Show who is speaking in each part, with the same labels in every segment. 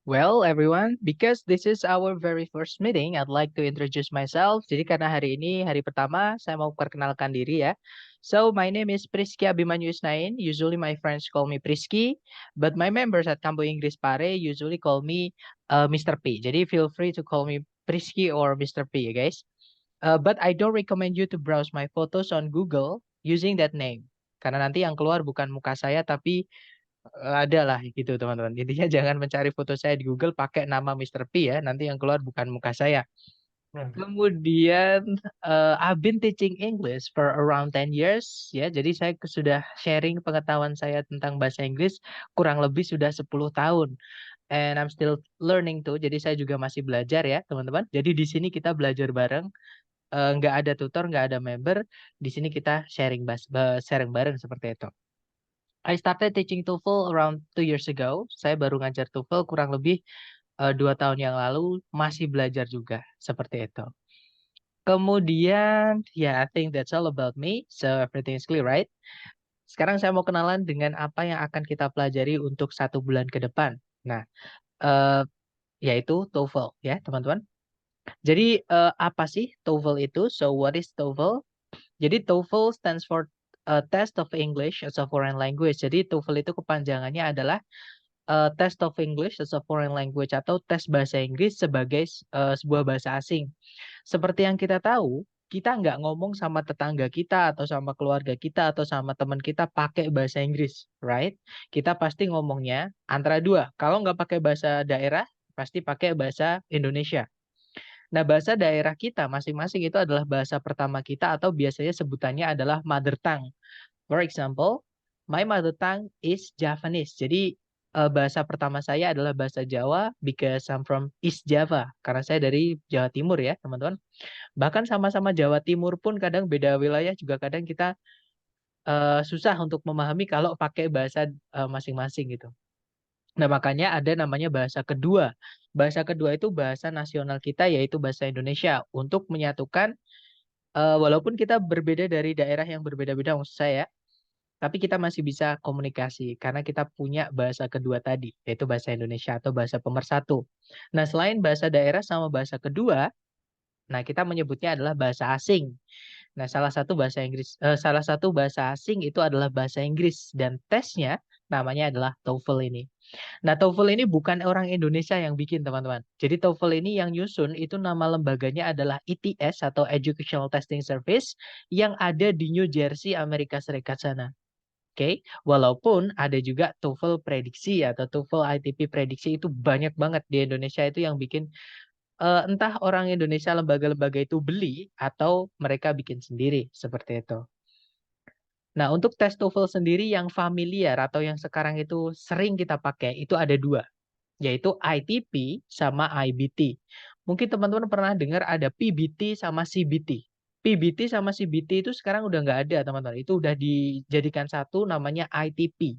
Speaker 1: Well, everyone, because this is our very first meeting, I'd like to introduce myself. Jadi karena hari ini hari pertama, saya mau perkenalkan diri ya. So, my name is Priski Abimanyu Isnain. Usually my friends call me Priski, but my members at Kampo Inggris Pare usually call me Mr. P. Jadi feel free to call me Priski or Mr. P, ya guys. But I don't recommend you to browse my photos on Google using that name. Karena nanti yang keluar bukan muka saya, tapi ada lah gitu teman-teman. Intinya jangan mencari foto saya di Google pakai nama Mr. P ya. Nanti yang keluar bukan muka saya.
Speaker 2: Nah,
Speaker 1: Kemudian I've been teaching English for around 10 years ya. Jadi saya sudah sharing pengetahuan saya tentang bahasa Inggris kurang lebih sudah 10 tahun. And I'm still learning tuh. Jadi saya juga masih belajar ya, teman-teman. Jadi di sini kita belajar bareng. Nggak ada tutor, nggak ada member. Di sini kita sharing bareng seperti itu. I started teaching TOEFL around 2 years ago. Saya baru ngajar TOEFL kurang lebih 2 tahun yang lalu, masih belajar juga seperti itu. Kemudian, I think that's all about me. So everything is clear, right? Sekarang saya mau kenalan dengan apa yang akan kita pelajari untuk 1 bulan ke depan. Nah, eh, yaitu TOEFL ya, teman-teman. Jadi apa sih TOEFL itu? So what is TOEFL? Jadi TOEFL stands for Test of English as a Foreign Language. Jadi TOEFL itu kepanjangannya adalah Test of English as a Foreign Language atau tes bahasa Inggris sebagai sebuah bahasa asing. Seperti yang kita tahu, kita nggak ngomong sama tetangga kita atau sama keluarga kita atau sama teman kita pakai bahasa Inggris, right? Kita pasti ngomongnya antara dua. Kalau nggak pakai bahasa daerah, pasti pakai bahasa Indonesia. Nah, bahasa daerah kita masing-masing itu adalah bahasa pertama kita atau biasanya sebutannya adalah mother tongue. For example, my mother tongue is Javanese. Jadi bahasa pertama saya adalah bahasa Jawa because I'm from East Java. Karena saya dari Jawa Timur ya, teman-teman. Bahkan sama-sama Jawa Timur pun kadang beda wilayah juga kadang kita susah untuk memahami kalau pakai bahasa masing-masing gitu. Nah, makanya ada namanya bahasa kedua. Bahasa kedua itu bahasa nasional kita yaitu bahasa Indonesia untuk menyatukan walaupun kita berbeda dari daerah yang berbeda-beda maksud saya, tapi kita masih bisa komunikasi karena kita punya bahasa kedua tadi, yaitu bahasa Indonesia atau bahasa pemersatu. Nah, selain bahasa daerah sama bahasa kedua, nah kita menyebutnya adalah bahasa asing. Nah, salah satu bahasa asing itu adalah bahasa Inggris dan tesnya namanya adalah TOEFL ini. Nah, TOEFL ini bukan orang Indonesia yang bikin, teman-teman. Jadi TOEFL ini yang nyusun itu nama lembaganya adalah ETS atau Educational Testing Service yang ada di New Jersey, Amerika Serikat sana. Oke, walaupun ada juga TOEFL prediksi atau TOEFL ITP prediksi itu banyak banget di Indonesia itu yang bikin entah orang Indonesia lembaga-lembaga itu beli atau mereka bikin sendiri seperti itu. Nah, untuk tes TOEFL sendiri yang familiar atau yang sekarang itu sering kita pakai itu ada dua, yaitu ITP sama IBT. Mungkin teman-teman pernah dengar ada PBT sama CBT. PBT sama CBT itu sekarang udah nggak ada, teman-teman. Itu udah dijadikan satu namanya ITP.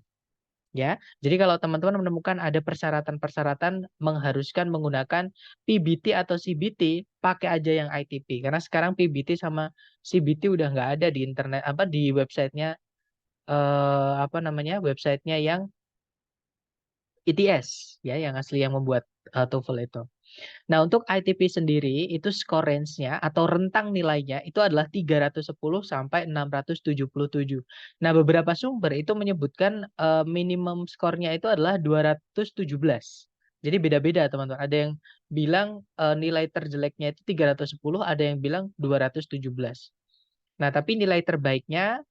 Speaker 1: Ya, jadi kalau teman-teman menemukan ada persyaratan-persyaratan mengharuskan menggunakan PBT atau CBT, pakai aja yang ITP. Karena sekarang PBT sama CBT udah nggak ada di internet, apa di websitenya, apa namanya, websitenya yang ITS, ya, yang asli yang membuat TOEFL itu. Nah, untuk ITP sendiri itu score range-nya atau rentang nilainya itu adalah 310 sampai 677. Nah, beberapa sumber itu menyebutkan minimum skornya itu adalah 217. Jadi beda-beda, teman-teman. Ada yang bilang nilai terjeleknya itu 310, ada yang bilang 217. Nah, tapi nilai terbaiknya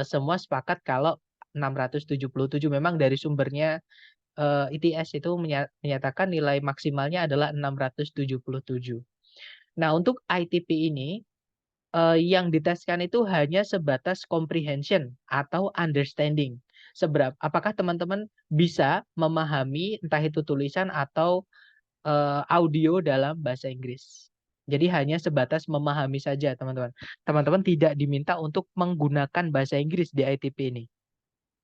Speaker 1: semua sepakat kalau 677 memang dari sumbernya ITS itu menyatakan nilai maksimalnya adalah 677. Nah, untuk ITP ini yang diteskan itu hanya sebatas comprehension atau understanding. Apakah teman-teman bisa memahami entah itu tulisan atau audio dalam bahasa Inggris. Jadi hanya sebatas memahami saja, teman-teman. Teman-teman tidak diminta untuk menggunakan bahasa Inggris di ITP ini,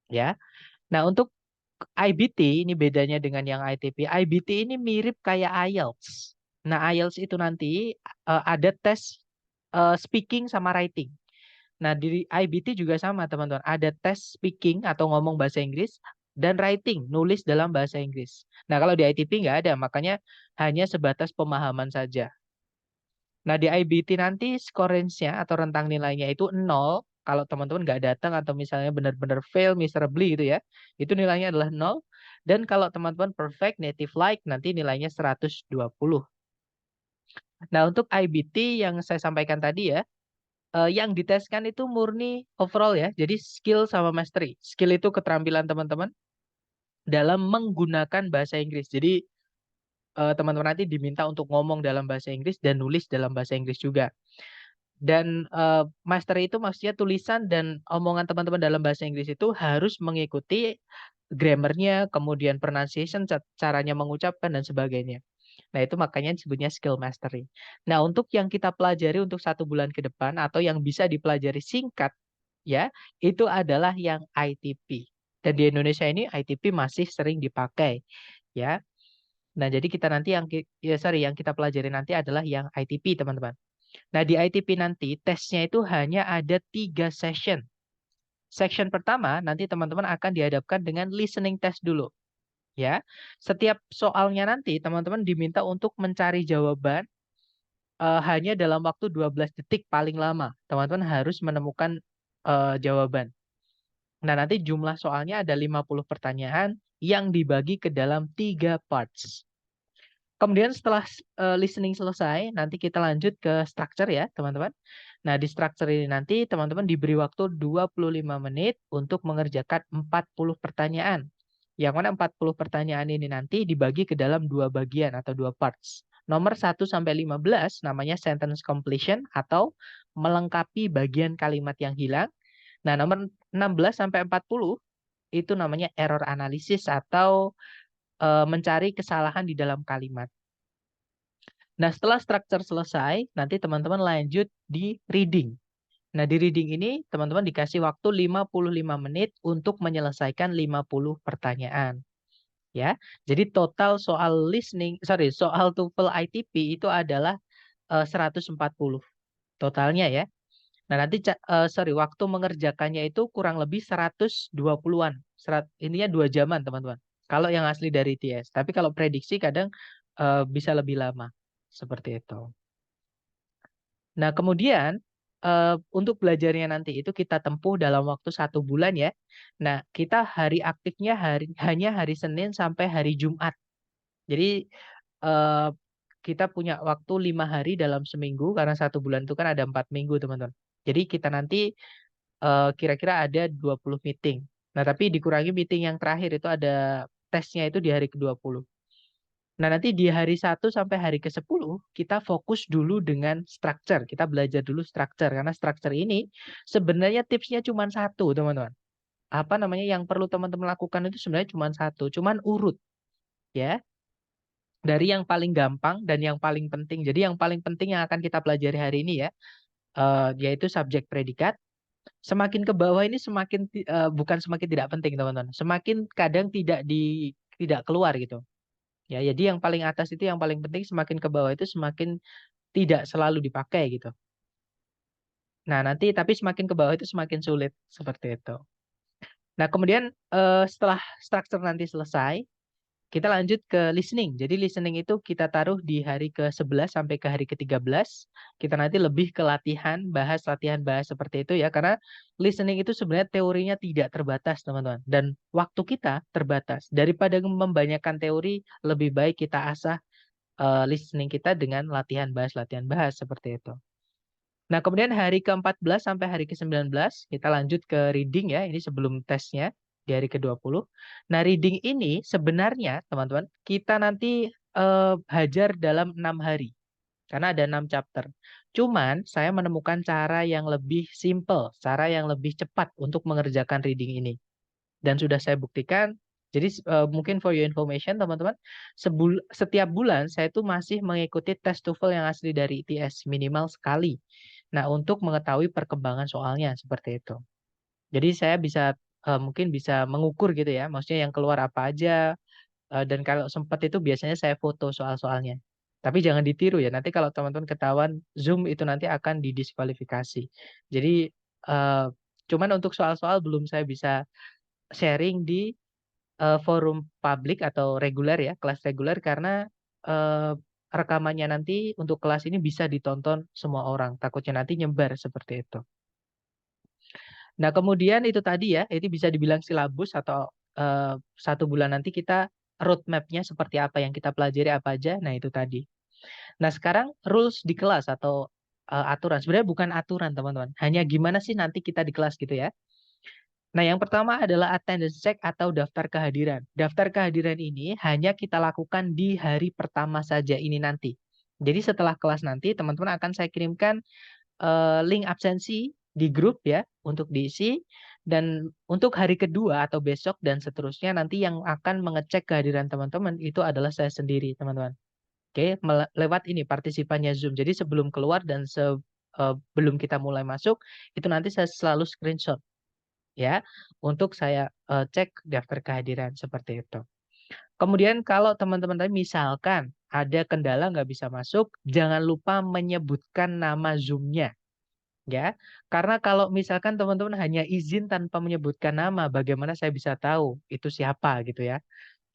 Speaker 1: ya. Nah, untuk IBT ini bedanya dengan yang ITP. IBT ini mirip kayak IELTS. Nah, IELTS itu nanti ada tes speaking sama writing. Nah, di IBT juga sama, teman-teman. Ada tes speaking atau ngomong bahasa Inggris, dan writing, nulis dalam bahasa Inggris. Nah, kalau di ITP nggak ada, makanya hanya sebatas pemahaman saja. Nah, di IBT nanti score range-nya atau rentang nilainya itu 0. Kalau teman-teman nggak datang atau misalnya benar-benar fail miserably gitu ya, itu nilainya adalah 0. Dan kalau teman-teman perfect, native like, nanti nilainya 120. Nah, untuk IBT yang saya sampaikan tadi ya, yang diteskan itu murni overall ya. Jadi skill sama mastery. Skill itu keterampilan teman-teman dalam menggunakan bahasa Inggris. Jadi teman-teman nanti diminta untuk ngomong dalam bahasa Inggris dan nulis dalam bahasa Inggris juga. Dan mastery itu maksudnya tulisan dan omongan teman-teman dalam bahasa Inggris itu harus mengikuti grammarnya, kemudian pronunciation, caranya mengucapkan dan sebagainya. Nah, itu makanya disebutnya skill mastery. Nah, untuk yang kita pelajari untuk 1 bulan ke depan atau yang bisa dipelajari singkat, ya, itu adalah yang ITP. Dan di Indonesia ini ITP masih sering dipakai, ya. Nah, jadi kita nanti yang kita pelajari nanti adalah yang ITP, teman-teman. Nah, di ITP nanti tesnya itu hanya ada 3 session. Section pertama nanti teman-teman akan dihadapkan dengan listening test dulu. Ya, setiap soalnya nanti teman-teman diminta untuk mencari jawaban hanya dalam waktu 12 detik paling lama. Teman-teman harus menemukan jawaban. Nah, nanti jumlah soalnya ada 50 pertanyaan yang dibagi ke dalam 3 parts. Kemudian setelah listening selesai, nanti kita lanjut ke structure ya, teman-teman. Nah, di structure ini nanti teman-teman diberi waktu 25 menit untuk mengerjakan 40 pertanyaan. Yang mana 40 pertanyaan ini nanti dibagi ke dalam 2 bagian atau 2 parts. Nomor 1 sampai 15 namanya sentence completion atau melengkapi bagian kalimat yang hilang. Nah, nomor 16 sampai 40 itu namanya error analysis atau mencari kesalahan di dalam kalimat. Nah, setelah structure selesai, nanti teman-teman lanjut di reading. Nah, di reading ini teman-teman dikasih waktu 55 menit untuk menyelesaikan 50 pertanyaan. Ya. Jadi total soal TOEFL ITP itu adalah 140 totalnya ya. Nah, nanti waktu mengerjakannya itu kurang lebih 120-an. Ininya 2 jaman, teman-teman. Kalau yang asli dari TS. Tapi kalau prediksi kadang bisa lebih lama. Seperti itu. Nah, kemudian untuk belajarnya nanti itu kita tempuh dalam waktu 1 bulan ya. Nah, kita hari aktifnya hanya hari Senin sampai hari Jumat. Jadi eh, kita punya waktu 5 hari dalam seminggu karena 1 bulan itu kan ada 4 minggu, teman-teman. Jadi kita nanti kira-kira ada 20 meeting. Nah, tapi dikurangi meeting yang terakhir itu ada tesnya itu di hari ke-20. Nah, nanti di hari 1 sampai hari ke-10 kita fokus dulu dengan structure. Kita belajar dulu structure karena structure ini sebenarnya tipsnya cuma satu, teman-teman. Apa namanya yang perlu teman-teman lakukan itu sebenarnya cuma satu, cuman urut ya. Dari yang paling gampang dan yang paling penting. Jadi yang paling penting yang akan kita pelajari hari ini ya, yaitu subjek predikat. Semakin ke bawah ini bukan semakin tidak penting, teman-teman. Semakin kadang tidak keluar gitu. Ya, jadi yang paling atas itu yang paling penting, semakin ke bawah itu semakin tidak selalu dipakai gitu. Nah, nanti tapi semakin ke bawah itu semakin sulit seperti itu. Nah, kemudian setelah structure nanti selesai, kita lanjut ke listening. Jadi listening itu kita taruh di hari ke-11 sampai ke hari ke-13. Kita nanti lebih ke latihan bahas seperti itu ya. Karena listening itu sebenarnya teorinya tidak terbatas, teman-teman. Dan waktu kita terbatas. Daripada membanyakan teori, lebih baik kita asah listening kita dengan latihan bahas seperti itu. Nah, kemudian hari ke-14 sampai hari ke-19 kita lanjut ke reading ya. Ini sebelum tesnya di hari ke-20. Nah, reading ini sebenarnya teman-teman kita nanti hajar dalam 6 hari. Karena ada 6 chapter. Cuman saya menemukan cara yang lebih simple, cara yang lebih cepat untuk mengerjakan reading ini. Dan sudah saya buktikan. Jadi mungkin for your information teman-teman, setiap bulan saya itu masih mengikuti tes TOEFL yang asli dari ITS minimal sekali. Nah, untuk mengetahui perkembangan soalnya seperti itu. Jadi saya bisa mungkin bisa mengukur gitu ya, maksudnya yang keluar apa aja, dan kalau sempat itu biasanya saya foto soal-soalnya. Tapi jangan ditiru ya, nanti kalau teman-teman ketahuan Zoom itu nanti akan didiskualifikasi. Jadi cuman untuk soal-soal belum saya bisa sharing di forum publik atau reguler ya, kelas reguler karena eh, rekamannya nanti untuk kelas ini bisa ditonton semua orang. Takutnya nanti nyebar seperti itu. Nah, kemudian itu tadi ya, itu bisa dibilang silabus atau satu bulan nanti kita roadmap-nya seperti apa yang kita pelajari apa aja. Nah, itu tadi. Nah, sekarang rules di kelas atau aturan. Sebenarnya bukan aturan, teman-teman. Hanya gimana sih nanti kita di kelas gitu ya. Nah, yang pertama adalah attendance check atau daftar kehadiran. Daftar kehadiran ini hanya kita lakukan di hari pertama saja ini nanti. Jadi setelah kelas nanti, teman-teman akan saya kirimkan link absensi di grup ya untuk diisi. Dan untuk hari kedua atau besok dan seterusnya nanti yang akan mengecek kehadiran teman-teman itu adalah saya sendiri, teman-teman. Oke, lewat ini partisipannya Zoom. Jadi sebelum keluar dan sebelum kita mulai masuk, itu nanti saya selalu screenshot ya untuk saya cek daftar kehadiran seperti itu. Kemudian kalau teman-teman tadi misalkan ada kendala nggak bisa masuk, jangan lupa menyebutkan nama Zoom-nya ya. Karena kalau misalkan teman-teman hanya izin tanpa menyebutkan nama, bagaimana saya bisa tahu itu siapa gitu ya.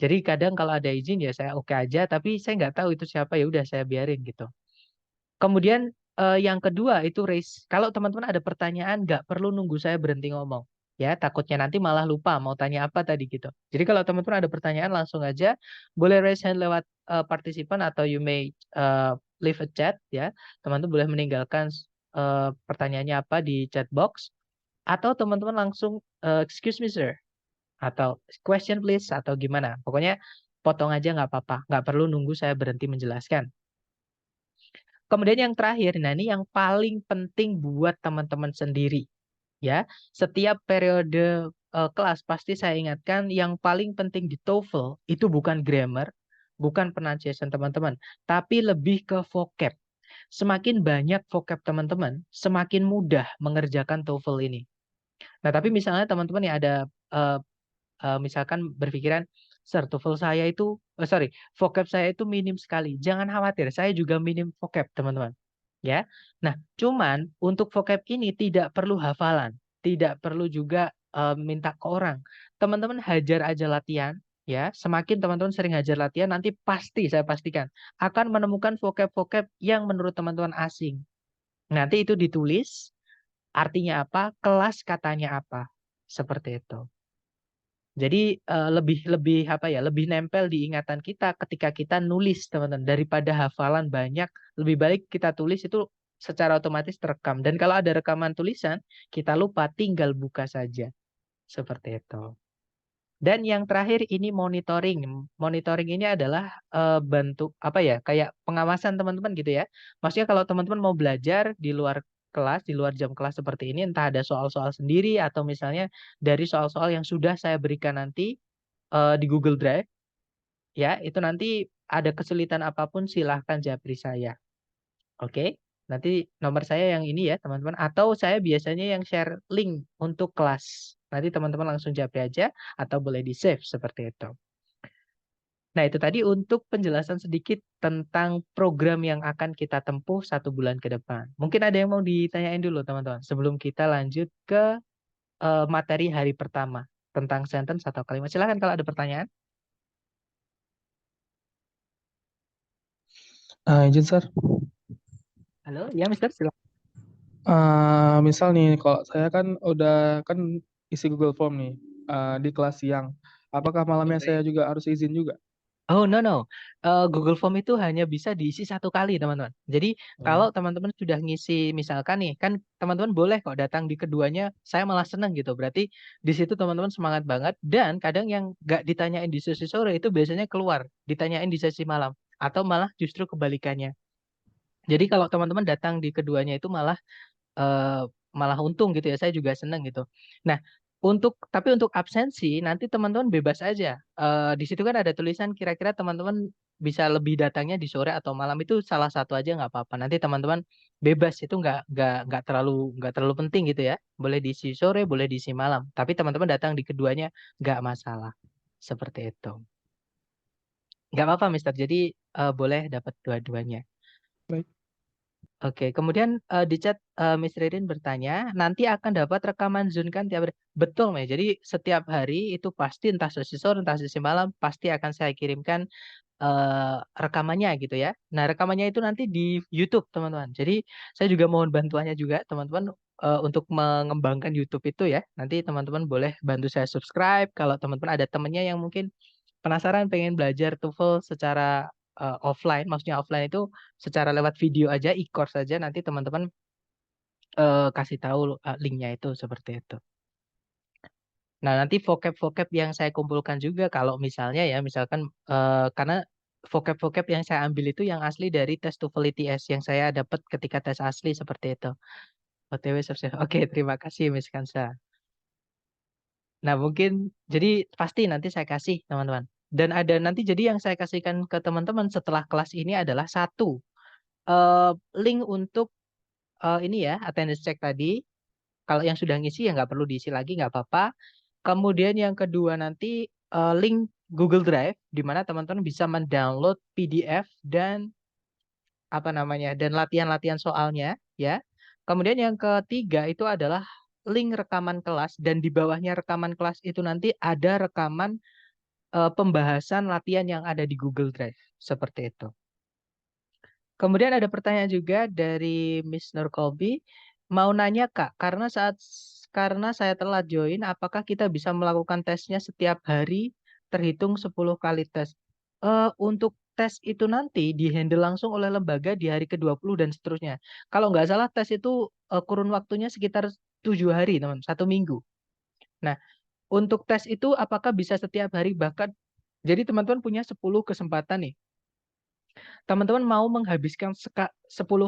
Speaker 1: Jadi kadang kalau ada izin ya saya oke aja, tapi saya nggak tahu itu siapa ya udah saya biarin gitu. Kemudian yang kedua itu raise. Kalau teman-teman ada pertanyaan, nggak perlu nunggu saya berhenti ngomong. Ya, takutnya nanti malah lupa mau tanya apa tadi gitu. Jadi kalau teman-teman ada pertanyaan langsung aja, boleh raise hand lewat partisipan atau you may leave a chat ya. Teman-teman boleh meninggalkan pertanyaannya apa di chat box atau teman-teman langsung excuse me sir atau question please atau gimana. Pokoknya potong aja nggak apa-apa, nggak perlu nunggu saya berhenti menjelaskan. Kemudian yang terakhir, nah ini yang paling penting buat teman-teman sendiri ya. Setiap periode kelas pasti saya ingatkan yang paling penting di TOEFL itu bukan grammar, bukan pronunciation teman-teman, tapi lebih ke vocab. Semakin banyak vocab teman-teman, semakin mudah mengerjakan TOEFL ini. Nah, tapi misalnya teman-teman yang ada eh, misalkan berpikiran, Sir, TOEFL saya itu, sorry, vocab saya itu minim sekali. Jangan khawatir, saya juga minim vocab, teman-teman. Ya, nah, cuman untuk vocab ini tidak perlu hafalan, tidak perlu juga minta ke orang. Teman-teman hajar aja latihan, ya. Semakin teman-teman sering hajar latihan, nanti pasti saya pastikan akan menemukan vocab-vocab yang menurut teman-teman asing. Nanti itu ditulis, artinya apa, kelas katanya apa, seperti itu. Jadi lebih lebih apa ya, lebih nempel di ingatan kita ketika kita nulis, teman-teman, daripada hafalan banyak, lebih baik kita tulis itu secara otomatis terekam. Dan kalau ada rekaman tulisan, kita lupa tinggal buka saja. Seperti itu. Dan yang terakhir ini monitoring. Monitoring ini adalah bentuk apa ya? Kayak pengawasan teman-teman gitu ya. Maksudnya kalau teman-teman mau belajar di luar kelas, di luar jam kelas seperti ini, entah ada soal-soal sendiri atau misalnya dari soal-soal yang sudah saya berikan nanti di Google Drive, ya itu nanti ada kesulitan apapun silahkan japri saya. Oke? Nanti nomor saya yang ini ya teman-teman. Atau saya biasanya yang share link untuk kelas. Nanti teman-teman langsung japri aja atau boleh di save seperti itu. Nah, itu tadi untuk penjelasan sedikit tentang program yang akan kita tempuh satu bulan ke depan. Mungkin ada yang mau ditanyain dulu, teman-teman, sebelum kita lanjut ke materi hari pertama tentang sentence atau kalimat. Silahkan kalau ada pertanyaan.
Speaker 2: Izin, Sir.
Speaker 1: Halo, ya, Mister, silakan.
Speaker 2: Misal nih, kalau saya kan udah kan isi Google Form nih di kelas siang. Apakah malamnya saya
Speaker 1: Oke.
Speaker 2: juga harus izin juga?
Speaker 1: Oh, no, no. Google Form itu hanya bisa diisi satu kali, teman-teman. Jadi, kalau
Speaker 2: Hmm.
Speaker 1: teman-teman sudah ngisi, misalkan nih, kan teman-teman boleh kok datang di keduanya, saya malah seneng gitu. Berarti di situ teman-teman semangat banget. Dan kadang yang nggak ditanyain di sesi sore itu biasanya keluar, ditanyain di sesi malam. Atau malah justru kebalikannya. Jadi kalau teman-teman datang di keduanya itu malah eh, malah untung gitu ya. Saya juga seneng gitu. Nah, tapi untuk absensi nanti teman-teman bebas aja. Di situ kan ada tulisan kira-kira teman-teman bisa lebih datangnya di sore atau malam itu salah satu aja nggak apa-apa. Nanti teman-teman bebas itu nggak terlalu penting gitu ya. Boleh diisi sore, boleh diisi malam. Tapi teman-teman datang di keduanya nggak masalah. Seperti itu. Nggak apa-apa, Mister. Jadi boleh dapat dua-duanya.
Speaker 2: Baik.
Speaker 1: Oke, kemudian di chat Miss Ririn bertanya, nanti akan dapat rekaman Zoom kan tiap hari? Betul, Mei. Jadi setiap hari itu pasti entah sesi sore, entah sesi malam, pasti akan saya kirimkan rekamannya gitu ya. Nah, rekamannya itu nanti di YouTube, teman-teman. Jadi saya juga mohon bantuannya juga, teman-teman, untuk mengembangkan YouTube itu ya. Nanti teman-teman boleh bantu saya subscribe. Kalau teman-teman ada temennya yang mungkin penasaran pengen belajar TOEFL secara offline, maksudnya offline itu secara lewat video aja, e-course aja, nanti teman-teman kasih tahu linknya itu seperti itu. Nah, nanti vocab-vocab yang saya kumpulkan juga kalau misalnya ya, misalkan karena vocab-vocab yang saya ambil itu yang asli dari tes TOEFL ITS yang saya dapat ketika tes asli seperti itu. OTW sukses. Oke, terima kasih Miss Kansa. Nah, mungkin jadi pasti nanti saya kasih teman-teman. Dan ada nanti jadi yang saya kasihkan ke teman-teman setelah kelas ini adalah satu link untuk ini ya attendance check tadi. Kalau yang sudah ngisi ya nggak perlu diisi lagi nggak apa-apa. Kemudian yang kedua nanti link Google Drive di mana teman-teman bisa mendownload PDF dan apa namanya dan latihan-latihan soalnya ya. Kemudian yang ketiga itu adalah link rekaman kelas dan di bawahnya rekaman kelas itu nanti ada rekaman pembahasan latihan yang ada di Google Drive seperti itu. Kemudian ada pertanyaan juga dari Miss Nur Kolbi, mau nanya Kak, karena saya telat join, apakah kita bisa melakukan tesnya setiap hari terhitung 10 kali tes? Untuk tes itu nanti dihandle langsung oleh lembaga di hari ke-20 dan seterusnya. Kalau nggak salah tes itu kurun waktunya sekitar 7 hari, teman, 1 minggu. Nah, untuk tes itu apakah bisa setiap hari bahkan jadi teman-teman punya 10 kesempatan nih. Teman-teman mau menghabiskan 10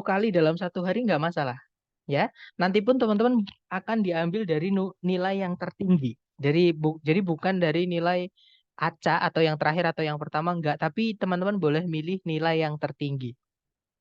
Speaker 1: kali dalam 1 hari nggak masalah. Ya, nanti pun teman-teman akan diambil dari nilai yang tertinggi. Jadi bukan dari nilai acak atau yang terakhir atau yang pertama enggak, tapi teman-teman boleh milih nilai yang tertinggi.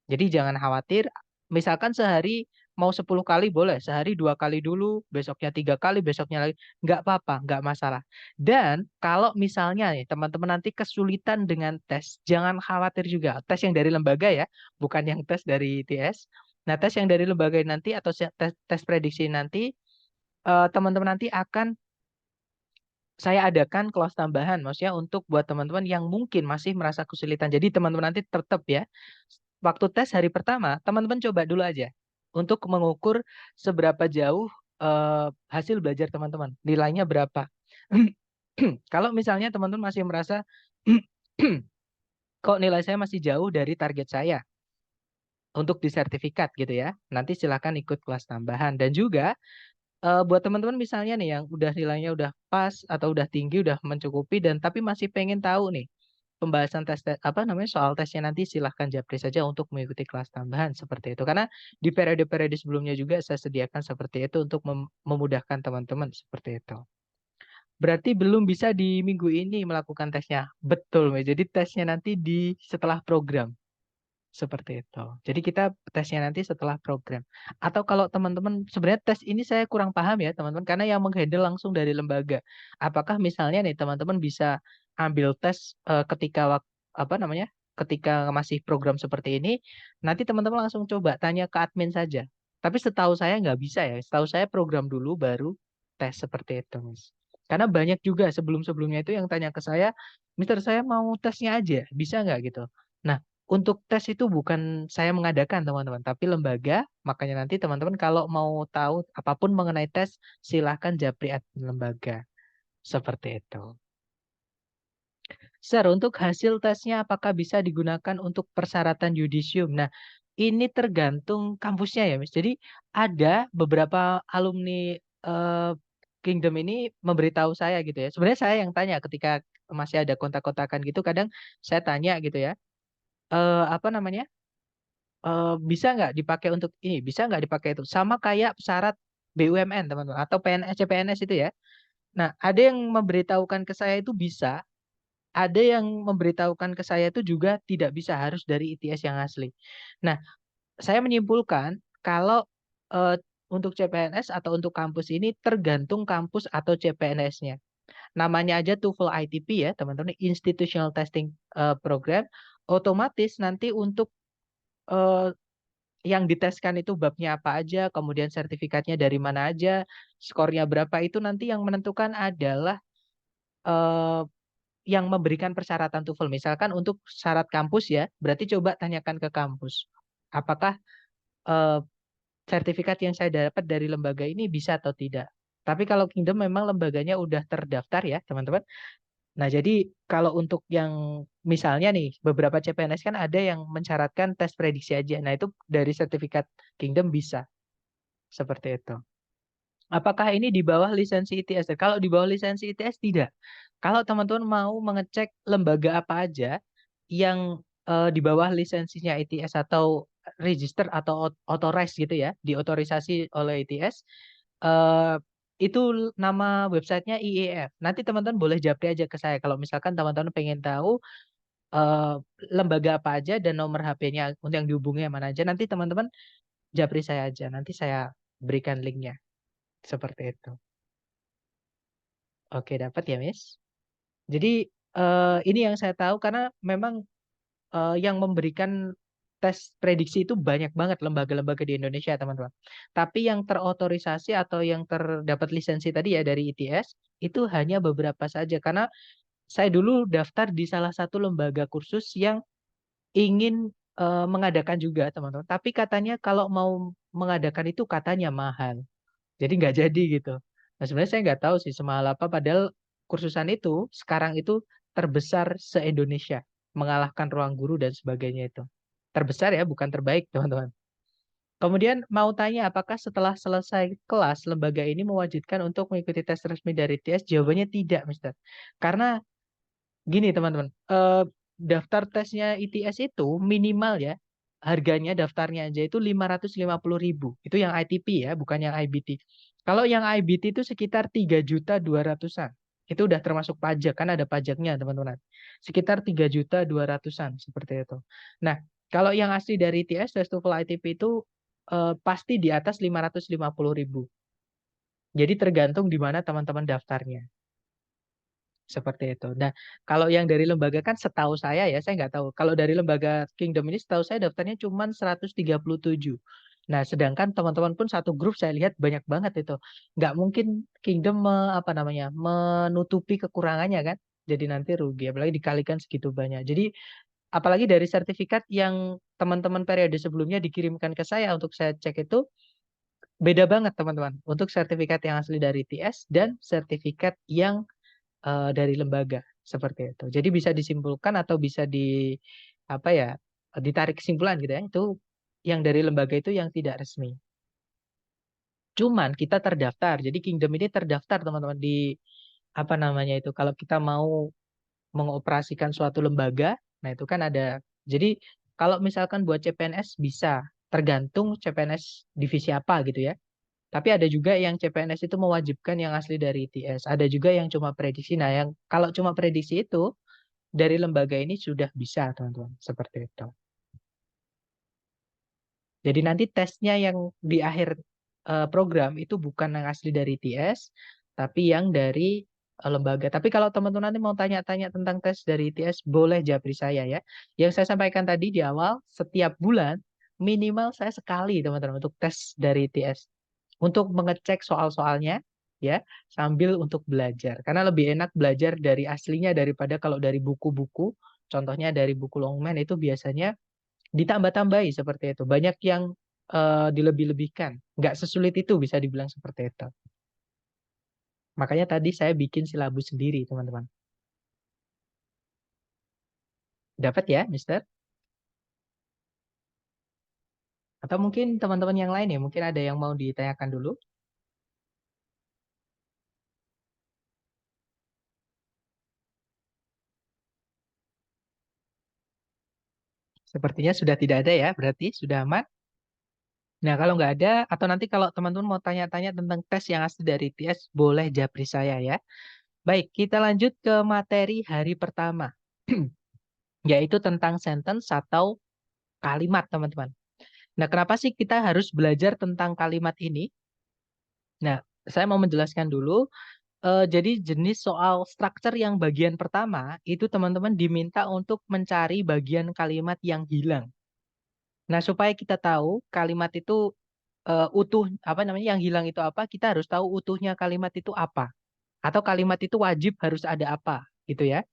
Speaker 1: Jadi jangan khawatir, misalkan sehari mau 10 kali boleh, sehari 2 kali dulu, besoknya 3 kali, besoknya lagi, nggak apa-apa, nggak masalah. Dan kalau misalnya nih teman-teman nanti kesulitan dengan tes, jangan khawatir juga. Tes yang dari lembaga ya, bukan yang tes dari TS. Nah, tes yang dari lembaga nanti atau tes prediksi nanti, teman-teman nanti akan saya adakan kelas tambahan, maksudnya untuk buat teman-teman yang mungkin masih merasa kesulitan. Jadi teman-teman nanti tetap ya, waktu tes hari pertama, teman-teman coba dulu aja untuk mengukur seberapa jauh hasil belajar teman-teman, nilainya berapa. Kalau misalnya teman-teman masih merasa kok nilai saya masih jauh dari target saya untuk di sertifikat gitu ya, nanti silakan ikut kelas tambahan. Dan juga buat teman-teman misalnya nih yang udah nilainya udah pas atau udah tinggi, udah mencukupi dan tapi masih pengen tahu nih pembahasan apa namanya soal tesnya nanti silahkan japri saja untuk mengikuti kelas tambahan seperti itu. Karena di periode-periode sebelumnya juga saya sediakan seperti itu untuk memudahkan teman-teman seperti itu. Berarti belum bisa di minggu ini melakukan tesnya. Betul, Mbak. Jadi tesnya nanti di setelah program. Seperti itu. Jadi kita tesnya nanti setelah program. Atau kalau teman-teman sebenarnya tes ini saya kurang paham ya teman-teman karena yang menghandle langsung dari lembaga. Apakah misalnya nih teman-teman bisa ambil tes ketika apa namanya? Ketika masih program seperti ini, nanti teman-teman langsung coba tanya ke admin saja. Tapi setahu saya nggak bisa ya. Setahu saya program dulu baru tes seperti itu, Mas. Karena banyak juga sebelum-sebelumnya itu yang tanya ke saya, Mister saya mau tesnya aja, bisa nggak gitu. Nah, untuk tes itu bukan saya mengadakan teman-teman, tapi lembaga. Makanya nanti teman-teman kalau mau tahu apapun mengenai tes, silahkan japri admin lembaga. Seperti itu. Sir, untuk hasil tesnya apakah bisa digunakan untuk persyaratan yudisium? Nah, ini tergantung kampusnya ya, Mas. Jadi ada beberapa alumni Kingdom ini memberitahu saya gitu ya. Sebenarnya saya yang tanya ketika masih ada kontak-kontakan gitu, kadang saya tanya gitu ya. Apa namanya? Bisa nggak dipakai untuk ini, bisa nggak dipakai itu. Sama kayak syarat BUMN teman-teman atau PNS, CPNS itu ya. Nah, ada yang memberitahukan ke saya itu bisa, ada yang memberitahukan ke saya itu juga tidak bisa, harus dari ITS yang asli. Nah, saya menyimpulkan kalau eh, untuk CPNS atau untuk kampus ini tergantung kampus atau CPNS-nya. Namanya aja TOEFL ITP ya, teman-teman, Institutional Testing Program. Otomatis nanti untuk eh, yang diteskan itu babnya apa aja, kemudian sertifikatnya dari mana aja, skornya berapa, itu nanti yang menentukan adalah eh, yang memberikan persyaratan TOEFL. Misalkan untuk syarat kampus ya, berarti coba tanyakan ke kampus. Apakah eh, sertifikat yang saya dapat dari lembaga ini bisa atau tidak. Tapi kalau Kingdom memang lembaganya udah terdaftar ya, teman-teman. Nah, jadi kalau untuk yang misalnya nih, beberapa CPNS kan ada yang mensyaratkan tes prediksi aja. Nah, itu dari sertifikat Kingdom bisa. Seperti itu. Apakah ini di bawah lisensi ITS? Kalau di bawah lisensi ITS tidak. Kalau teman-teman mau mengecek lembaga apa aja yang di bawah lisensinya ITS atau register atau authorized gitu ya, diotorisasi oleh ITS, eh, itu nama websitenya IEF. Nanti teman-teman boleh japri aja ke saya kalau misalkan teman-teman pengen tahu eh, lembaga apa aja dan nomor HP-nya untuk yang dihubungi yang mana aja. Nanti teman-teman japri saya aja. Nanti saya berikan linknya. Seperti itu. Oke, dapat ya, Miss. Jadi ini yang saya tahu karena memang yang memberikan tes prediksi itu banyak banget lembaga-lembaga di Indonesia, teman-teman. Tapi yang terotorisasi atau yang terdapat lisensi tadi ya dari ITS itu hanya beberapa saja. Karena saya dulu daftar di salah satu lembaga kursus yang ingin mengadakan juga, teman-teman. Tapi katanya kalau mau mengadakan itu katanya mahal. Jadi nggak jadi gitu. Nah sebenarnya saya nggak tahu sih semahal apa. Padahal kursusan itu sekarang itu terbesar se-Indonesia. Mengalahkan Ruang Guru dan sebagainya itu. Terbesar ya, bukan terbaik teman-teman. Kemudian mau tanya apakah setelah selesai kelas lembaga ini mewajibkan untuk mengikuti tes resmi dari TS? Jawabannya tidak, Mister. Karena gini teman-teman, daftar tesnya ITS itu minimal ya, harganya daftarnya aja itu 550.000. Itu yang ITP ya, bukan yang IBT. Kalau yang IBT itu sekitar 3.200.000-an. Itu udah termasuk pajak, kan ada pajaknya teman-teman. Sekitar 3.200.000-an seperti itu. Nah, kalau yang asli dari ITS, tes TOEFL ITP itu pasti di atas 550.000. Jadi tergantung di mana teman-teman daftarnya. Seperti itu. Nah, kalau yang dari lembaga kan setahu saya nggak tahu. Kalau dari lembaga Kingdom ini setahu saya daftarnya cuma 137. Nah, sedangkan teman-teman pun satu grup saya lihat banyak banget itu. Nggak mungkin Kingdom apa namanya menutupi kekurangannya kan. Jadi nanti rugi, apalagi dikalikan segitu banyak. Jadi apalagi dari sertifikat yang teman-teman periode sebelumnya dikirimkan ke saya untuk saya cek itu beda banget teman-teman. Untuk sertifikat yang asli dari TS dan sertifikat yang dari lembaga seperti itu. Jadi bisa disimpulkan atau bisa di apa ya ditarik kesimpulan gitu ya itu yang dari lembaga itu yang tidak resmi. Cuman kita terdaftar. Jadi Kingdom ini terdaftar teman-teman di apa namanya itu kalau kita mau mengoperasikan suatu lembaga, nah itu kan ada. Jadi kalau misalkan buat CPNS bisa tergantung CPNS divisi apa gitu ya. Tapi ada juga yang CPNS itu mewajibkan yang asli dari ITS. Ada juga yang cuma prediksi. Nah, yang kalau cuma prediksi itu dari lembaga ini sudah bisa, teman-teman. Seperti itu. Jadi nanti tesnya yang di akhir program itu bukan yang asli dari ITS, tapi yang dari lembaga. Tapi kalau teman-teman nanti mau tanya-tanya tentang tes dari ITS, boleh japri saya ya. Yang saya sampaikan tadi di awal, setiap bulan minimal saya sekali, teman-teman, untuk tes dari ITS. Untuk mengecek soal-soalnya ya sambil untuk belajar karena lebih enak belajar dari aslinya daripada kalau dari buku-buku contohnya dari buku Longman itu biasanya ditambah-tambahi seperti itu banyak yang dilebih-lebihkan nggak sesulit itu bisa dibilang seperti itu makanya tadi saya bikin silabus sendiri teman-teman dapat ya Mister atau mungkin teman-teman yang lain ya mungkin ada yang mau ditanyakan dulu sepertinya sudah tidak ada ya berarti sudah aman. Nah, kalau nggak ada, atau nanti kalau teman-teman mau tanya-tanya tentang tes yang asli dari TS, boleh japri saya ya. Baik, kita lanjut ke materi hari pertama, yaitu tentang sentence atau kalimat, teman-teman. Nah, kenapa sih kita harus belajar tentang kalimat ini? Nah, saya mau menjelaskan dulu. Jadi jenis soal structure yang bagian pertama, itu teman-teman diminta untuk mencari bagian kalimat yang hilang. Nah, supaya kita tahu kalimat itu utuh, apa namanya, yang hilang itu apa, kita harus tahu utuhnya kalimat itu apa. Atau kalimat itu wajib harus ada apa, gitu ya.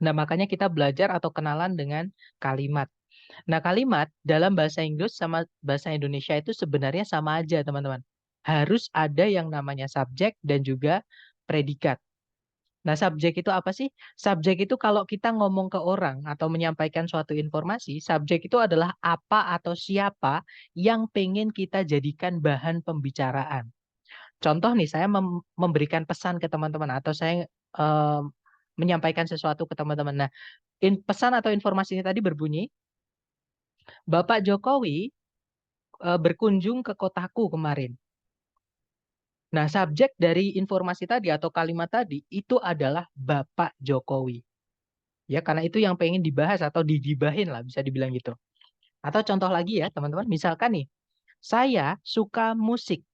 Speaker 1: Nah, makanya kita belajar atau kenalan dengan kalimat. Nah, kalimat dalam bahasa Inggris sama bahasa Indonesia itu sebenarnya sama aja, teman-teman. Harus ada yang namanya subjek dan juga predikat. Nah, subjek itu apa sih? Subjek itu kalau kita ngomong ke orang atau menyampaikan suatu informasi, subjek itu adalah apa atau siapa yang pengen kita jadikan bahan pembicaraan. Contoh nih, saya memberikan pesan ke teman-teman atau saya em, menyampaikan sesuatu ke teman-teman. Nah, pesan atau informasinya tadi berbunyi, Bapak Jokowi berkunjung ke kotaku kemarin. Nah, subjek dari informasi tadi atau kalimat tadi itu adalah Bapak Jokowi. Ya, karena itu yang pengen dibahas atau digibahin lah, bisa dibilang gitu. Atau contoh lagi ya, teman-teman, misalkan nih, saya suka musik.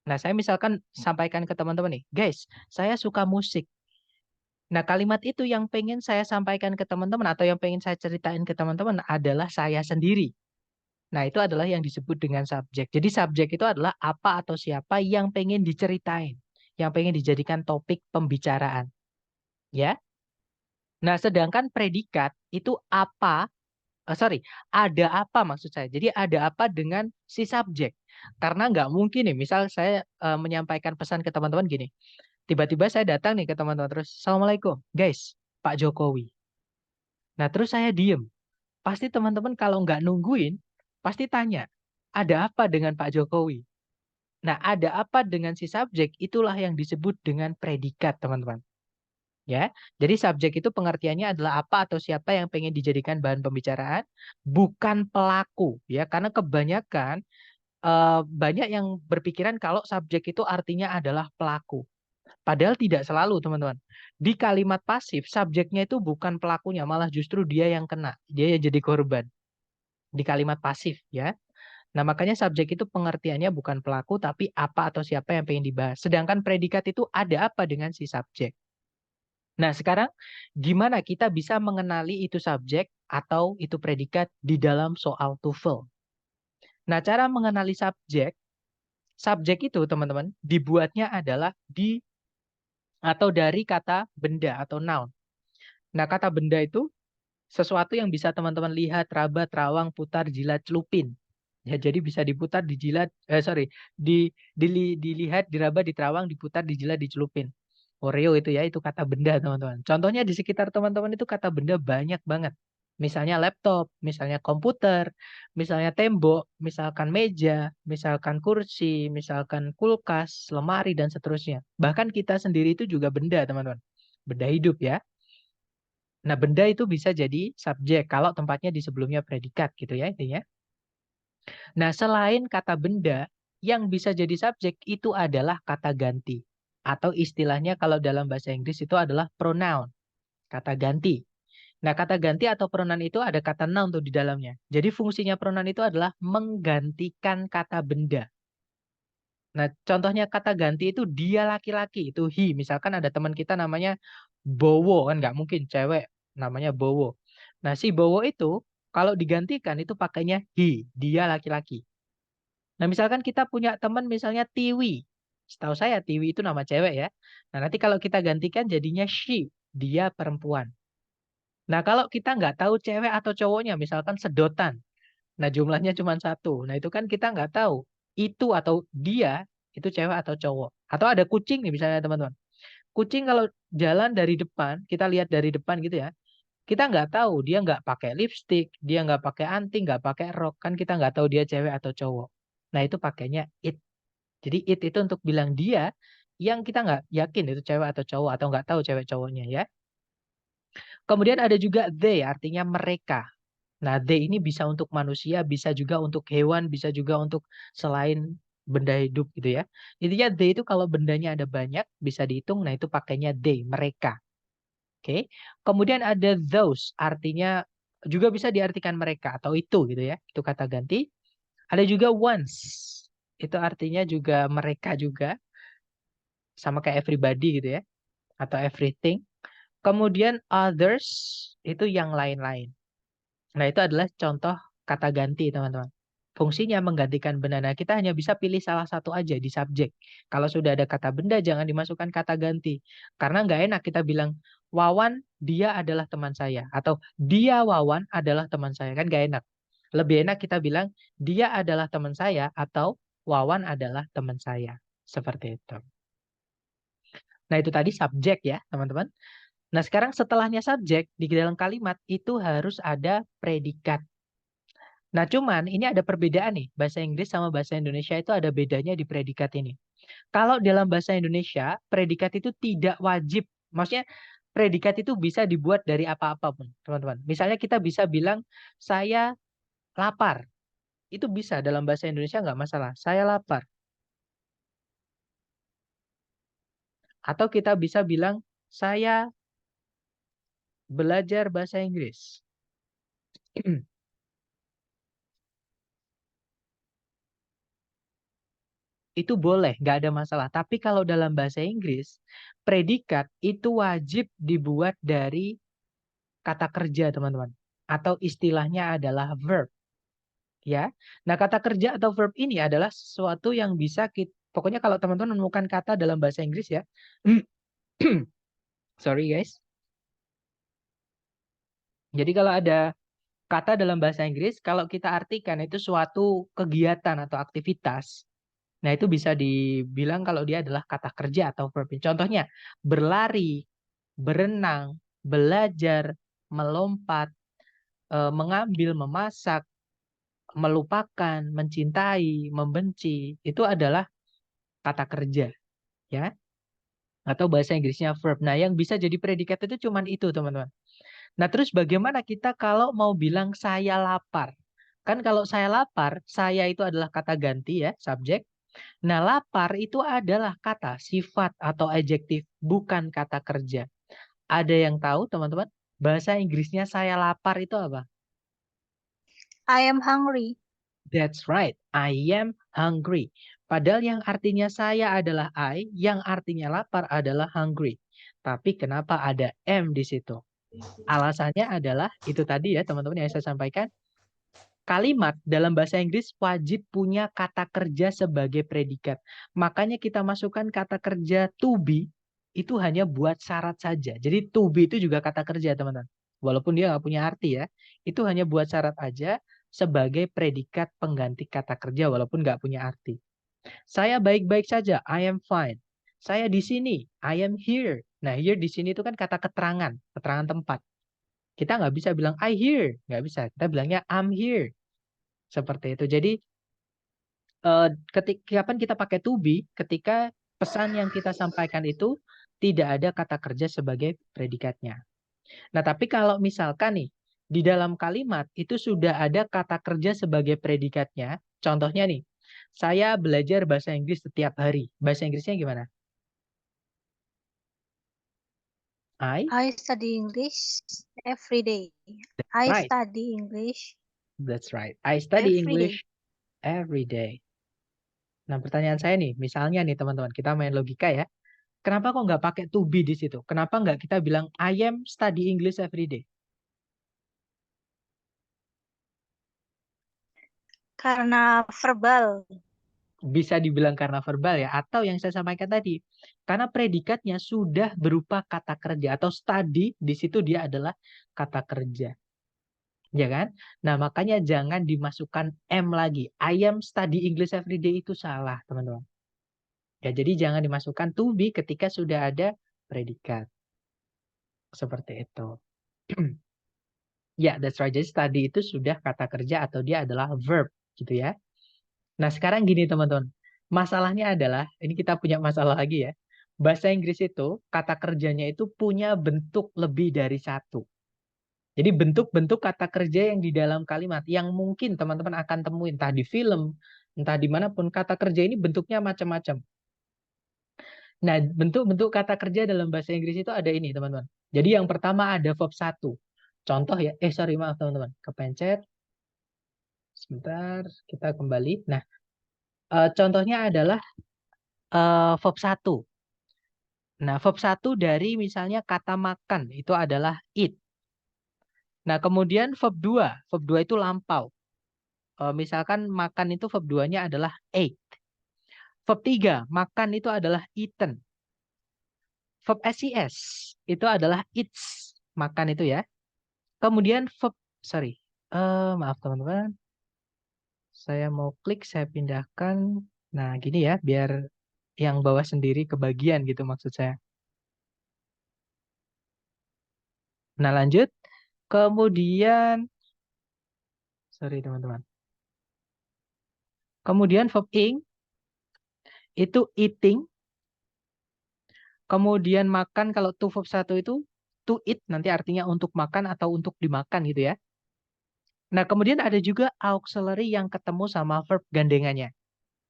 Speaker 1: Nah, saya misalkan sampaikan ke teman-teman nih, guys, saya suka musik. Nah, kalimat itu yang pengen saya sampaikan ke teman-teman atau yang pengen saya ceritain ke teman-teman adalah saya sendiri. Nah, itu adalah yang disebut dengan subjek. Jadi subjek itu adalah apa atau siapa yang pengen diceritain, yang pengen dijadikan topik pembicaraan, ya. Nah, sedangkan predikat itu apa, sorry, ada apa maksud saya. Jadi ada apa dengan si subjek. Karena nggak mungkin nih, misal saya menyampaikan pesan ke teman-teman gini, tiba-tiba saya datang nih ke teman-teman terus, Assalamualaikum, guys, Pak Jokowi. Nah, terus saya diem. Pasti teman-teman kalau nggak nungguin, pasti tanya, ada apa dengan Pak Jokowi? Nah, ada apa dengan si subjek? Itulah yang disebut dengan predikat, teman-teman. Ya, jadi subjek itu pengertiannya adalah apa atau siapa yang pengen dijadikan bahan pembicaraan, bukan pelaku. Ya, karena kebanyakan banyak yang berpikiran kalau subjek itu artinya adalah pelaku. Padahal tidak selalu, teman-teman. Di kalimat pasif, subjeknya itu bukan pelakunya, malah justru dia yang kena, dia yang jadi korban di kalimat pasif, ya. Nah, makanya subjek itu pengertiannya bukan pelaku, tapi apa atau siapa yang pengen dibahas. Sedangkan predikat itu ada apa dengan si subjek. Nah, sekarang gimana kita bisa mengenali itu subjek atau itu predikat di dalam soal TOEFL. Nah, cara mengenali subjek, subjek itu teman-teman dibuatnya adalah di atau dari kata benda atau noun. Nah, kata benda itu sesuatu yang bisa teman-teman lihat, raba, terawang, putar, jilat, celupin. Ya, jadi bisa diputar, dijilat, sorry, dilihat, diraba, diterawang, diputar, dijilat, dicelupin. Oreo itu ya, itu kata benda teman-teman. Contohnya di sekitar teman-teman itu kata benda banyak banget. Misalnya laptop, misalnya komputer, misalnya tembok, misalkan meja, misalkan kursi, misalkan kulkas, lemari, dan seterusnya. Bahkan kita sendiri itu juga benda teman-teman. Benda hidup ya. Nah, benda itu bisa jadi subjek kalau tempatnya di sebelumnya predikat gitu ya intinya. Nah, selain kata benda, yang bisa jadi subjek itu adalah kata ganti. Atau istilahnya kalau dalam bahasa Inggris itu adalah pronoun, kata ganti. Nah, kata ganti atau pronoun itu ada kata noun tuh di dalamnya. Jadi fungsinya pronoun itu adalah menggantikan kata benda. Nah, contohnya kata ganti itu dia laki-laki, itu he. Misalkan ada teman kita namanya Bowo, kan nggak mungkin cewek namanya Bowo. Nah, si Bowo itu kalau digantikan itu pakainya he, dia laki-laki. Nah, misalkan kita punya teman misalnya Tiwi. Setahu saya Tiwi itu nama cewek ya. Nah, nanti kalau kita gantikan jadinya she, dia perempuan. Nah, kalau kita nggak tahu cewek atau cowoknya, misalkan sedotan. Nah, jumlahnya cuma satu. Nah, itu kan kita nggak tahu itu atau dia itu cewek atau cowok. Atau ada kucing nih misalnya teman-teman. Kucing kalau jalan dari depan, kita lihat dari depan gitu ya. Kita nggak tahu dia nggak pakai lipstick, dia nggak pakai anting, nggak pakai rok. Kan kita nggak tahu dia cewek atau cowok. Nah, itu pakainya it. Jadi it itu untuk bilang dia yang kita nggak yakin itu cewek atau cowok atau nggak tahu cewek cowoknya ya. Kemudian ada juga they, artinya mereka. Nah, they ini bisa untuk manusia, bisa juga untuk hewan, bisa juga untuk selain benda hidup gitu ya. Intinya they itu kalau bendanya ada banyak, bisa dihitung, nah itu pakainya they, mereka. Oke. Kemudian ada those, artinya juga bisa diartikan mereka atau itu gitu ya. Itu kata ganti. Ada juga once. Itu artinya juga mereka juga, sama kayak everybody gitu ya, atau everything. Kemudian others, itu yang lain-lain. Nah, itu adalah contoh kata ganti, teman-teman. Fungsinya menggantikan benda. Nah, kita hanya bisa pilih salah satu aja di subjek. Kalau sudah ada kata benda, jangan dimasukkan kata ganti. Karena nggak enak kita bilang, Wawan, dia adalah teman saya. Atau dia Wawan adalah teman saya. Kan nggak enak. Lebih enak kita bilang, dia adalah teman saya atau Wawan adalah teman saya. Seperti itu. Nah, itu tadi subjek ya, teman-teman. Nah, sekarang setelahnya subjek, di dalam kalimat itu harus ada predikat. Nah, cuman ini ada perbedaan nih. Bahasa Inggris sama bahasa Indonesia itu ada bedanya di predikat ini. Kalau dalam bahasa Indonesia, predikat itu tidak wajib. Maksudnya, predikat itu bisa dibuat dari apa-apa pun, teman-teman. Misalnya kita bisa bilang, saya lapar. Itu bisa dalam bahasa Indonesia nggak masalah. Saya lapar. Atau kita bisa bilang, saya belajar bahasa Inggris. Itu boleh, nggak ada masalah. Tapi kalau dalam bahasa Inggris, predikat itu wajib dibuat dari kata kerja, teman-teman. Atau istilahnya adalah verb. Ya. Nah, kata kerja atau verb ini adalah sesuatu yang bisa kita, pokoknya kalau teman-teman menemukan kata dalam bahasa Inggris ya. Sorry guys. Jadi kalau ada kata dalam bahasa Inggris, kalau kita artikan itu suatu kegiatan atau aktivitas. Nah, itu bisa dibilang kalau dia adalah kata kerja atau verb. Contohnya, berlari, berenang, belajar, melompat, mengambil, memasak, melupakan, mencintai, membenci. Itu adalah kata kerja, ya. Atau bahasa Inggrisnya verb. Nah, yang bisa jadi predikat itu cuman itu, teman-teman. Nah, terus bagaimana kita kalau mau bilang saya lapar? Kan kalau saya lapar, saya itu adalah kata ganti ya, subjek. Nah, lapar itu adalah kata sifat atau adjektif, bukan kata kerja. Ada yang tahu, teman-teman? Bahasa Inggrisnya saya lapar itu apa?
Speaker 3: I am hungry.
Speaker 1: That's right, I am hungry. Padahal yang artinya saya adalah I, yang artinya lapar adalah hungry. Tapi kenapa ada am di situ? Alasannya adalah itu tadi ya, teman-teman yang saya sampaikan. Kalimat dalam bahasa Inggris wajib punya kata kerja sebagai predikat. Makanya kita masukkan kata kerja to be itu hanya buat syarat saja. Jadi to be itu juga kata kerja, teman-teman. Walaupun dia nggak punya arti ya. Itu hanya buat syarat aja sebagai predikat pengganti kata kerja walaupun nggak punya arti. Saya baik-baik saja, I am fine. Saya di sini, I am here. Nah, here di sini itu kan kata keterangan, keterangan tempat. Kita nggak bisa bilang I here, nggak bisa. Kita bilangnya I'm here. Seperti itu. Jadi ketika kapan kita pakai to be ketika pesan yang kita sampaikan itu tidak ada kata kerja sebagai predikatnya. Nah, tapi kalau misalkan nih di dalam kalimat itu sudah ada kata kerja sebagai predikatnya, contohnya nih, saya belajar bahasa Inggris setiap hari. Bahasa Inggrisnya gimana?
Speaker 3: I study English every day. I
Speaker 1: Right.
Speaker 3: study English
Speaker 1: That's right. I study
Speaker 3: every day.
Speaker 1: English every day. Nah, pertanyaan saya nih, misalnya nih teman-teman, kita main logika ya. Kenapa kok nggak pakai to be di situ? Kenapa nggak kita bilang I am study English every day?
Speaker 3: Karena verbal.
Speaker 1: Bisa dibilang karena verbal ya, atau yang saya sampaikan tadi, karena predikatnya sudah berupa kata kerja atau study, di situ dia adalah kata kerja. Ya kan? Nah, makanya jangan dimasukkan am lagi. I am study English every day itu salah, teman-teman. Ya, jadi jangan dimasukkan to be ketika sudah ada predikat. Seperti itu. Ya, that's right. Jadi study itu sudah kata kerja atau dia adalah verb gitu ya. Nah, sekarang gini teman-teman. Masalahnya adalah, ini kita punya masalah lagi ya. Bahasa Inggris itu, kata kerjanya itu punya bentuk lebih dari satu. Jadi bentuk-bentuk kata kerja yang di dalam kalimat, yang mungkin teman-teman akan temuin, entah di film, entah dimanapun, kata kerja ini bentuknya macam-macam. Nah, bentuk-bentuk kata kerja dalam bahasa Inggris itu ada ini, teman-teman. Jadi yang pertama ada verb satu. Contoh ya, sorry maaf teman-teman, kepencet. Sebentar, kita kembali. Nah, contohnya adalah verb 1. Nah, verb 1 dari misalnya kata makan itu adalah eat. Nah, kemudian verb 2. Verb 2 itu lampau. misalkan makan itu verb 2-nya adalah ate. Verb 3, makan itu adalah eaten. Verb SES itu adalah eats, makan itu ya. Kemudian verb, maaf teman-teman. Saya mau klik, saya pindahkan. Nah, gini ya, biar yang bawah sendiri kebagian gitu maksud saya. Nah, lanjut. Kemudian, teman-teman. Kemudian verb ing itu eating. Kemudian makan, kalau to verb 1 itu to eat, nanti artinya untuk makan atau untuk dimakan gitu ya. Nah, kemudian ada juga auxiliary yang ketemu sama verb gandengannya.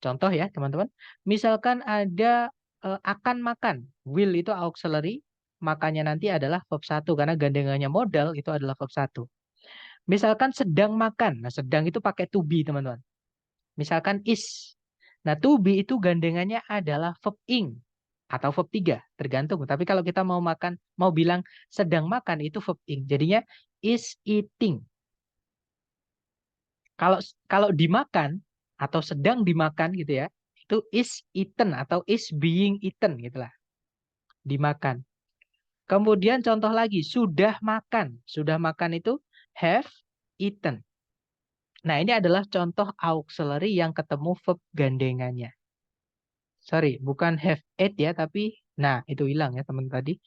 Speaker 1: Contoh ya, teman-teman. Misalkan ada akan makan. Will itu auxiliary, makanya nanti adalah verb 1 karena gandengannya modal itu adalah verb 1. Misalkan sedang makan. Nah, sedang itu pakai to be, teman-teman. Misalkan is. Nah, to be itu gandengannya adalah verb ing atau verb 3, tergantung. Tapi kalau kita mau makan, mau bilang sedang makan itu verb ing. Jadinya is eating. Kalau kalau dimakan atau sedang dimakan gitu ya, itu is eaten atau is being eaten gitulah. Dimakan. Kemudian contoh lagi, sudah makan. Sudah makan itu have eaten. Nah, ini adalah contoh auxiliary yang ketemu verb gandengannya. Bukan have ate ya, tapi nah, itu hilang ya teman tadi.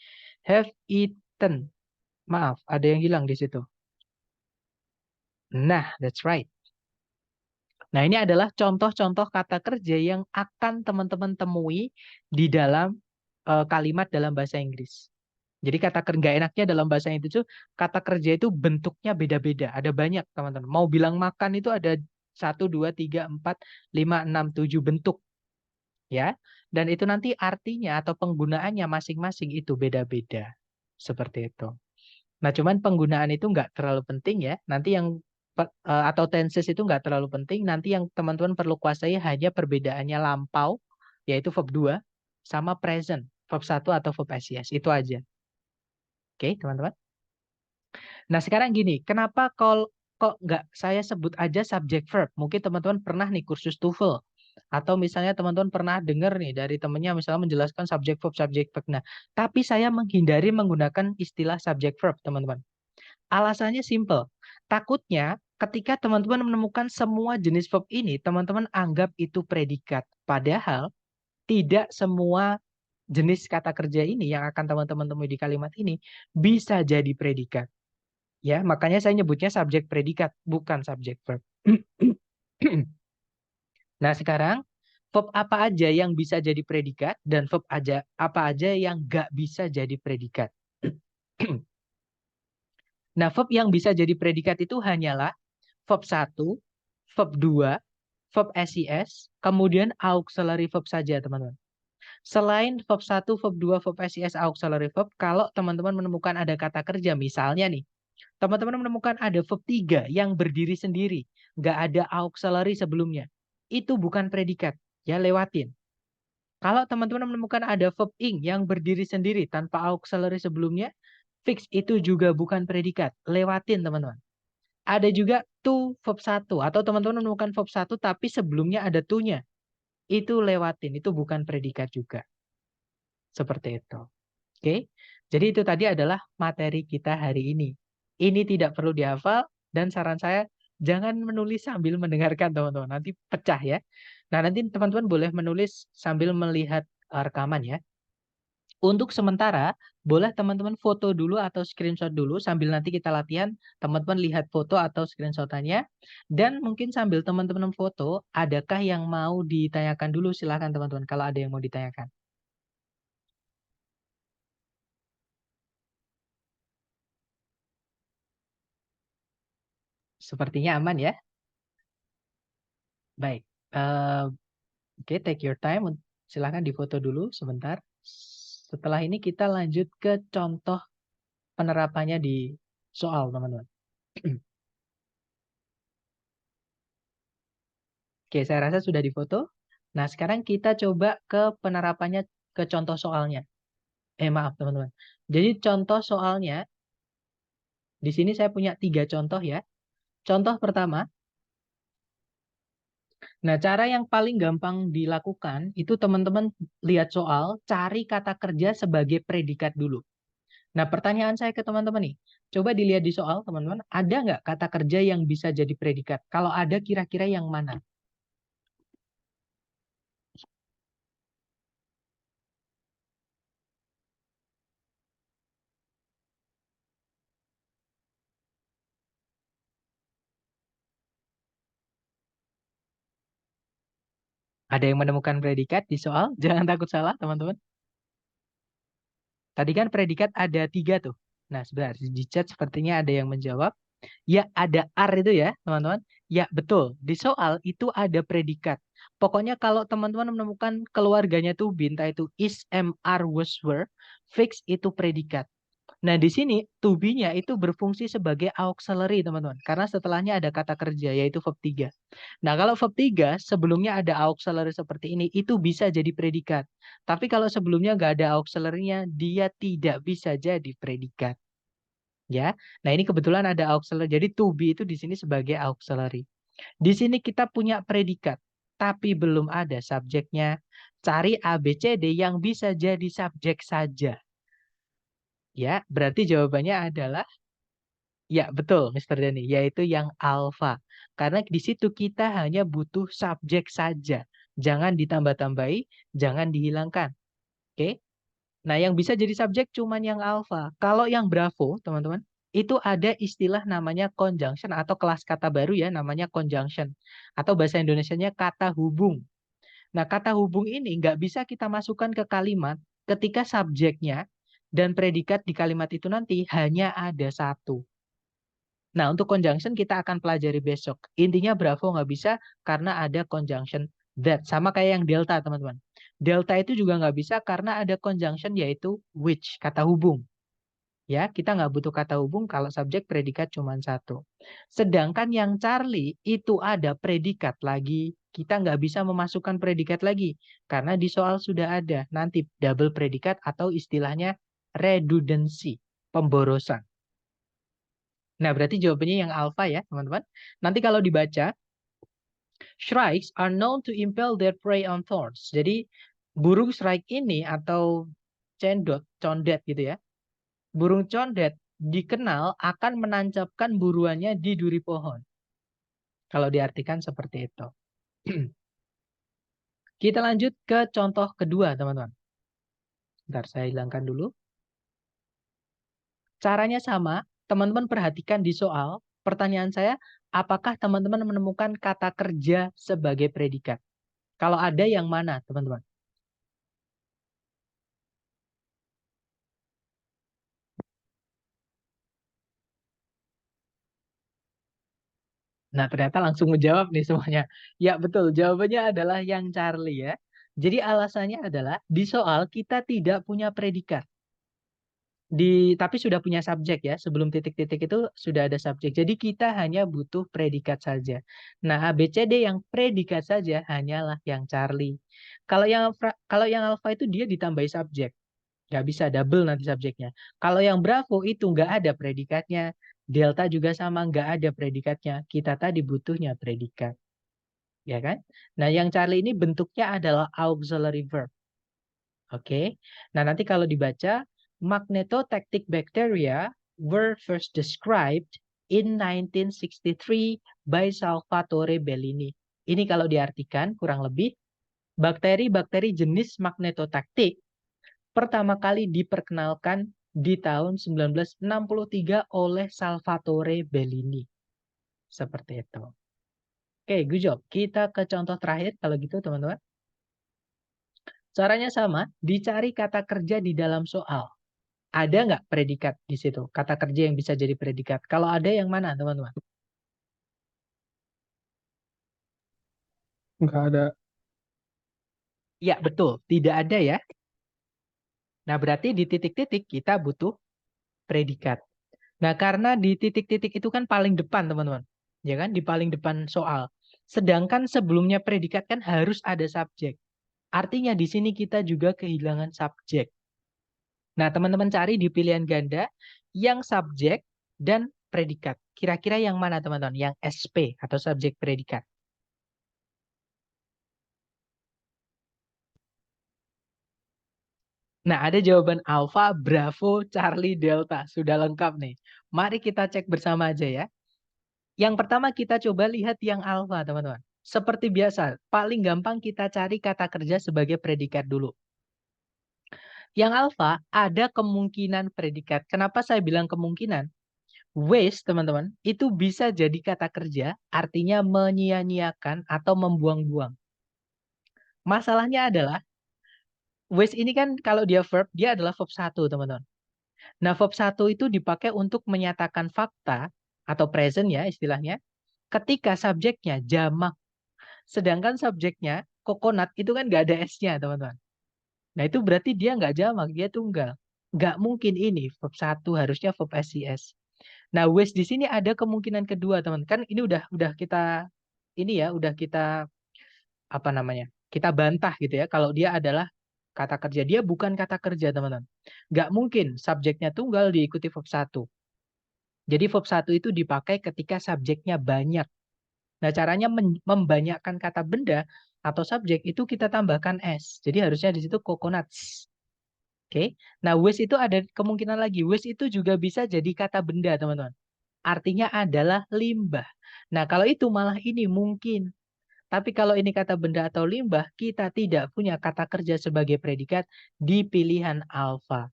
Speaker 1: Have eaten. Maaf, ada yang hilang di situ. Nah, that's right. Nah, ini adalah contoh-contoh kata kerja yang akan teman-teman temui di dalam kalimat dalam bahasa Inggris. Jadi kata kerja nggak enaknya dalam bahasa Inggris itu kata kerja itu bentuknya beda-beda. Ada banyak teman-teman. Mau bilang makan itu ada 1, 2, 3, 4, 5, 6, 7 bentuk. Ya. Dan itu nanti artinya atau penggunaannya masing-masing itu beda-beda. Seperti itu. Nah, cuman penggunaan itu nggak terlalu penting ya. Nanti yang atau tenses itu nggak terlalu penting. Nanti yang teman-teman perlu kuasai hanya perbedaannya lampau, yaitu verb 2, sama present, verb 1 atau verb SES. Itu aja. Oke, teman-teman. Nah, sekarang gini, kenapa kok nggak saya sebut aja subject verb? Mungkin teman-teman pernah nih kursus TOEFL. Atau misalnya teman-teman pernah dengar nih dari temennya misalnya menjelaskan subject verb, subject verb. Nah, tapi saya menghindari menggunakan istilah subject verb, teman-teman. Alasannya simple. Takutnya ketika teman-teman menemukan semua jenis verb ini, teman-teman anggap itu predikat. Padahal tidak semua jenis kata kerja ini yang akan teman-teman temui di kalimat ini bisa jadi predikat. Ya, makanya saya nyebutnya subjek predikat, bukan subjek verb. Nah, sekarang verb apa aja yang bisa jadi predikat dan verb apa aja yang nggak bisa jadi predikat. Nah, verb yang bisa jadi predikat itu hanyalah verb 1, verb 2, verb SES, kemudian auxiliary verb saja, teman-teman. Selain verb 1, verb 2, verb SES, auxiliary verb, kalau teman-teman menemukan ada kata kerja, misalnya nih, teman-teman menemukan ada verb 3 yang berdiri sendiri, nggak ada auxiliary sebelumnya. Itu bukan predikat, ya lewatin. Kalau teman-teman menemukan ada verb ing yang berdiri sendiri tanpa auxiliary sebelumnya, fix itu juga bukan predikat, lewatin teman-teman. Ada juga to verb 1 atau teman-teman menemukan verb 1 tapi sebelumnya ada to-nya. Itu lewatin, itu bukan predikat juga. Seperti itu. Oke. Jadi itu tadi adalah materi kita hari ini. Ini tidak perlu dihafal dan saran saya jangan menulis sambil mendengarkan teman-teman. Nanti pecah ya. Nah, nanti teman-teman boleh menulis sambil melihat rekaman ya. Untuk sementara, boleh teman-teman foto dulu atau screenshot dulu sambil nanti kita latihan, teman-teman lihat foto atau screenshotannya. Dan mungkin sambil teman-teman foto, adakah yang mau ditanyakan dulu? Silahkan teman-teman kalau ada yang mau ditanyakan. Sepertinya aman ya. Baik. Oke, take your time. Silahkan difoto dulu sebentar. Setelah ini kita lanjut ke contoh penerapannya di soal, teman-teman. Oke, saya rasa sudah difoto. Nah, sekarang kita coba ke penerapannya ke contoh soalnya. Maaf, teman-teman. Jadi contoh soalnya, di sini saya punya 3 contoh ya. Contoh pertama, Nah, cara yang paling gampang dilakukan itu teman-teman lihat soal, cari kata kerja sebagai predikat dulu. Nah, pertanyaan saya ke teman-teman nih, coba dilihat di soal, teman-teman, ada nggak kata kerja yang bisa jadi predikat? Kalau ada, kira-kira yang mana? Ada yang menemukan predikat di soal? Jangan takut salah, teman-teman. Tadi kan predikat ada 3 tuh. Nah, sebentar, di chat sepertinya ada yang menjawab. Ya, ada are itu ya, teman-teman. Ya, betul. Di soal itu ada predikat. Pokoknya kalau teman-teman menemukan keluarganya tuh Binta itu is, am, are, was, were, fix itu predikat. Nah, di sini to be-nya itu berfungsi sebagai auxiliary, teman-teman. Karena setelahnya ada kata kerja, yaitu verb 3. Nah, kalau verb 3 sebelumnya ada auxiliary seperti ini, itu bisa jadi predikat. Tapi kalau sebelumnya nggak ada auxiliary-nya, dia tidak bisa jadi predikat. Ya, nah ini kebetulan ada auxiliary. Jadi to be itu di sini sebagai auxiliary. Di sini kita punya predikat, tapi belum ada subjeknya. Cari A, B, C, D yang bisa jadi subjek saja. Ya, berarti jawabannya adalah ya betul, Mr. Dani, yaitu yang alfa. Karena di situ kita hanya butuh subjek saja. Jangan ditambah-tambahi, jangan dihilangkan. Oke? Nah, yang bisa jadi subjek cuman yang alfa. Kalau yang bravo, teman-teman, itu ada istilah namanya conjunction atau kelas kata baru ya, namanya conjunction. Atau bahasa Indonesianya kata hubung. Nah, kata hubung ini nggak bisa kita masukkan ke kalimat ketika subjeknya dan predikat di kalimat itu nanti hanya ada satu. Nah, untuk conjunction kita akan pelajari besok. Intinya bravo nggak bisa karena ada conjunction that. Sama kayak yang delta, teman-teman. Delta itu juga nggak bisa karena ada conjunction yaitu which, kata hubung. Ya, kita nggak butuh kata hubung kalau subjek predikat cuma satu. Sedangkan yang Charlie itu ada predikat lagi. Kita nggak bisa memasukkan predikat lagi. Karena di soal sudah ada. Nanti double predikat atau istilahnya redundancy, pemborosan. Nah, berarti jawabannya yang alfa ya, teman-teman. Nanti kalau dibaca, shrikes are known to impale their prey on thorns. Jadi, burung shrike ini atau cendot, condet gitu ya. Burung condet dikenal akan menancapkan buruannya di duri pohon. Kalau diartikan seperti itu. Kita lanjut ke contoh kedua, teman-teman. Bentar, saya hilangkan dulu. Caranya sama, teman-teman perhatikan di soal. Pertanyaan saya, apakah teman-teman menemukan kata kerja sebagai predikat? Kalau ada yang mana, teman-teman? Nah, ternyata langsung menjawab nih semuanya. Ya, betul. Jawabannya adalah yang Charlie ya. Jadi alasannya adalah di soal kita tidak punya predikat. Tapi sudah punya subjek ya. Sebelum titik-titik itu sudah ada subjek. Jadi kita hanya butuh predikat saja. Nah, A, B, C, D yang predikat saja hanyalah yang Charlie. Kalau yang alpha itu dia ditambahi subjek. Nggak bisa double nanti subjeknya. Kalau yang Bravo itu nggak ada predikatnya. Delta juga sama nggak ada predikatnya. Kita tadi butuhnya predikat. Ya kan? Nah, yang Charlie ini bentuknya adalah auxiliary verb. Oke. Nah, nanti kalau dibaca, magnetotactic bacteria were first described in 1963 by Salvatore Bellini. Ini kalau diartikan kurang lebih, bakteri-bakteri jenis magnetotaktik pertama kali diperkenalkan di tahun 1963 oleh Salvatore Bellini. Seperti itu. Oke, good job. Kita ke contoh terakhir kalau gitu, teman-teman. Caranya sama, dicari kata kerja di dalam soal. Ada nggak predikat di situ? Kata kerja yang bisa jadi predikat. Kalau ada yang mana, teman-teman?
Speaker 2: Nggak ada.
Speaker 1: Ya, betul. Tidak ada ya. Nah, berarti di titik-titik kita butuh predikat. Nah, karena di titik-titik itu kan paling depan, teman-teman. Ya kan? Di paling depan soal. Sedangkan sebelumnya predikat kan harus ada subjek. Artinya di sini kita juga kehilangan subjek. Nah, teman-teman cari di pilihan ganda yang subjek dan predikat. Kira-kira yang mana, teman-teman? Yang SP atau subjek predikat. Nah, ada jawaban Alpha, Bravo, Charlie, Delta. Sudah lengkap nih. Mari kita cek bersama aja ya. Yang pertama kita coba lihat yang Alpha, teman-teman. Seperti biasa, paling gampang kita cari kata kerja sebagai predikat dulu. Yang Alpha ada kemungkinan predikat. Kenapa saya bilang kemungkinan? Waste, teman-teman, itu bisa jadi kata kerja, artinya menyia-nyiakan atau membuang-buang. Masalahnya adalah, waste ini kan kalau dia verb, dia adalah verb 1, teman-teman. Nah, verb 1 itu dipakai untuk menyatakan fakta, atau present ya istilahnya, ketika subjeknya jamak. Sedangkan subjeknya, coconut, itu kan nggak ada S-nya, teman-teman. Nah, itu berarti dia nggak jamak, dia tunggal. Nggak mungkin ini, verb 1 harusnya verb SCS. Nah, waste di sini ada kemungkinan kedua, teman. Kan ini udah kita ini ya, udah kita apa namanya? Kita bantah gitu ya kalau dia adalah kata kerja. Dia bukan kata kerja, teman-teman. Nggak mungkin subjeknya tunggal diikuti verb 1. Jadi verb 1 itu dipakai ketika subjeknya banyak. Nah, caranya membanyakkan kata benda atau subjek itu kita tambahkan S. Jadi harusnya di situ coconuts. Oke. Nah, waste itu ada kemungkinan lagi. Waste itu juga bisa jadi kata benda, teman-teman. Artinya adalah limbah. Nah, kalau itu malah ini mungkin. Tapi kalau ini kata benda atau limbah, kita tidak punya kata kerja sebagai predikat di pilihan alfa.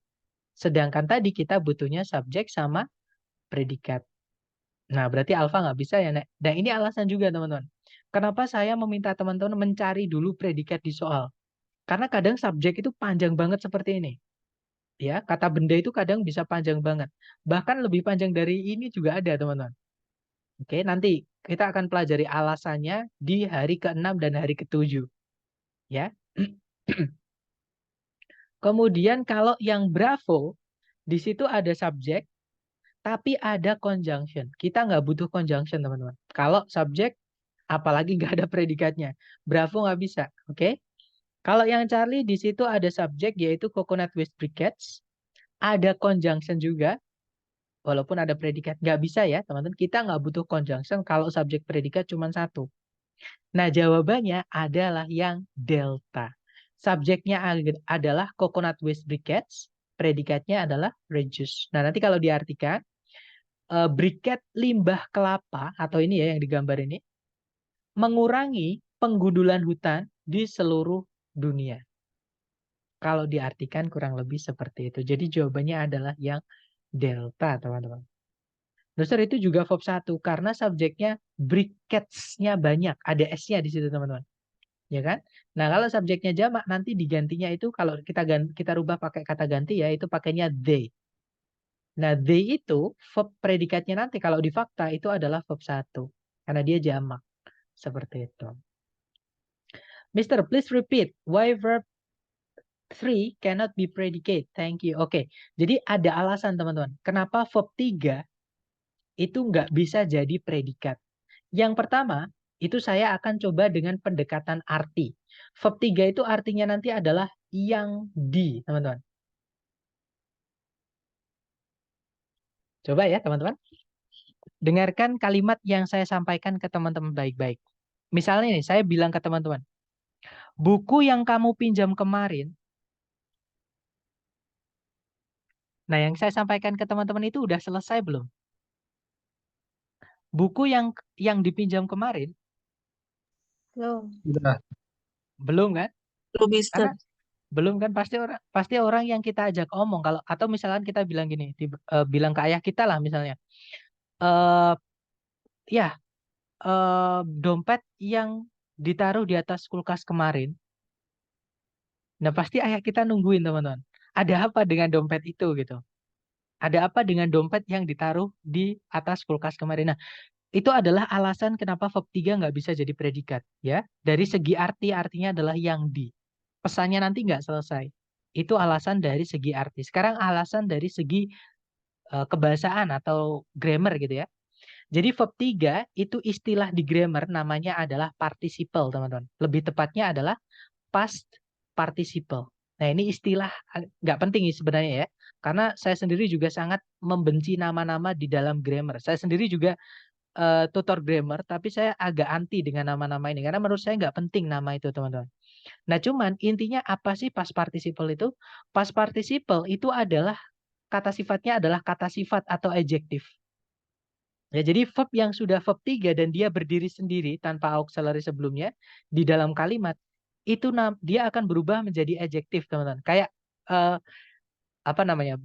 Speaker 1: Sedangkan tadi kita butuhnya subjek sama predikat. Nah, berarti alfa nggak bisa ya, Nek. Dan ini alasan juga, teman-teman. Kenapa saya meminta teman-teman mencari dulu predikat di soal? Karena kadang subjek itu panjang banget seperti ini. Ya, kata benda itu kadang bisa panjang banget. Bahkan lebih panjang dari ini juga ada, teman-teman. Oke, nanti kita akan pelajari alasannya di hari ke-6 dan hari ke-7. Ya. Kemudian kalau yang Bravo, di situ ada subjek, tapi ada conjunction. Kita nggak butuh conjunction, teman-teman. Kalau subjek, apalagi nggak ada predikatnya. Bravo nggak bisa, oke? Kalau yang Charlie, di situ ada subjek, yaitu coconut waste briquettes. Ada conjunction juga, walaupun ada predikat. Nggak bisa ya, teman-teman. Kita nggak butuh conjunction kalau subjek predikat cuma satu. Nah, jawabannya adalah yang delta. Subjeknya adalah coconut waste briquettes, predikatnya adalah reduce. Nah, nanti kalau diartikan, briquette limbah kelapa, atau ini ya yang digambar ini, mengurangi penggundulan hutan di seluruh dunia. Kalau diartikan kurang lebih seperti itu. Jadi jawabannya adalah yang delta, teman-teman. Doser itu juga verb 1 karena subjeknya briquettes-nya banyak, ada S-nya di situ, teman-teman. Ya kan? Nah, kalau subjeknya jamak nanti digantinya itu kalau kita rubah pakai kata ganti ya itu pakainya they. Nah, they itu verb predikatnya nanti kalau di fakta itu adalah verb 1 karena dia jamak. Seperti itu. Mister, please repeat why verb 3 cannot be predicate. Thank you. Oke. Jadi ada alasan, teman-teman. Kenapa verb 3 itu nggak bisa jadi predikat. Yang pertama, itu saya akan coba dengan pendekatan arti. Verb 3 itu artinya nanti adalah yang di, teman-teman. Coba ya, teman-teman. Dengarkan kalimat yang saya sampaikan ke teman-teman baik-baik. Misalnya nih, saya bilang ke teman-teman, buku yang kamu pinjam kemarin, nah yang saya sampaikan ke teman-teman itu udah selesai belum? Buku yang dipinjam kemarin,
Speaker 3: Belum.
Speaker 2: Udah.
Speaker 1: belum kan?
Speaker 4: Belum, Mister.
Speaker 1: Karena belum kan pasti orang yang kita ajak omong kalau atau misalkan kita bilang gini, bilang ke ayah kita lah misalnya, ya dompet yang ditaruh di atas kulkas kemarin. Nah, pasti ayah kita nungguin, teman-teman. Ada apa dengan dompet itu gitu? Ada apa dengan dompet yang ditaruh di atas kulkas kemarin? Nah, itu adalah alasan kenapa verb 3 nggak bisa jadi predikat. Ya, dari segi arti, artinya adalah yang di. Pesannya nanti nggak selesai. Itu alasan dari segi arti. Sekarang alasan dari segi kebahasaan atau grammar gitu ya. Jadi verb 3 itu istilah di grammar namanya adalah participle, teman-teman. Lebih tepatnya adalah past participle. Nah, ini istilah nggak penting sebenarnya ya. Karena saya sendiri juga sangat membenci nama-nama di dalam grammar. Saya sendiri juga tutor grammar, tapi saya agak anti dengan nama-nama ini. Karena menurut saya nggak penting nama itu, teman-teman. Nah, cuman intinya apa sih past participle itu? Past participle itu adalah kata sifatnya adalah kata sifat atau adjektif. Ya, jadi verb yang sudah verb 3 dan dia berdiri sendiri tanpa auxiliary sebelumnya di dalam kalimat itu dia akan berubah menjadi adjektif, teman-teman. Kayak apa namanya?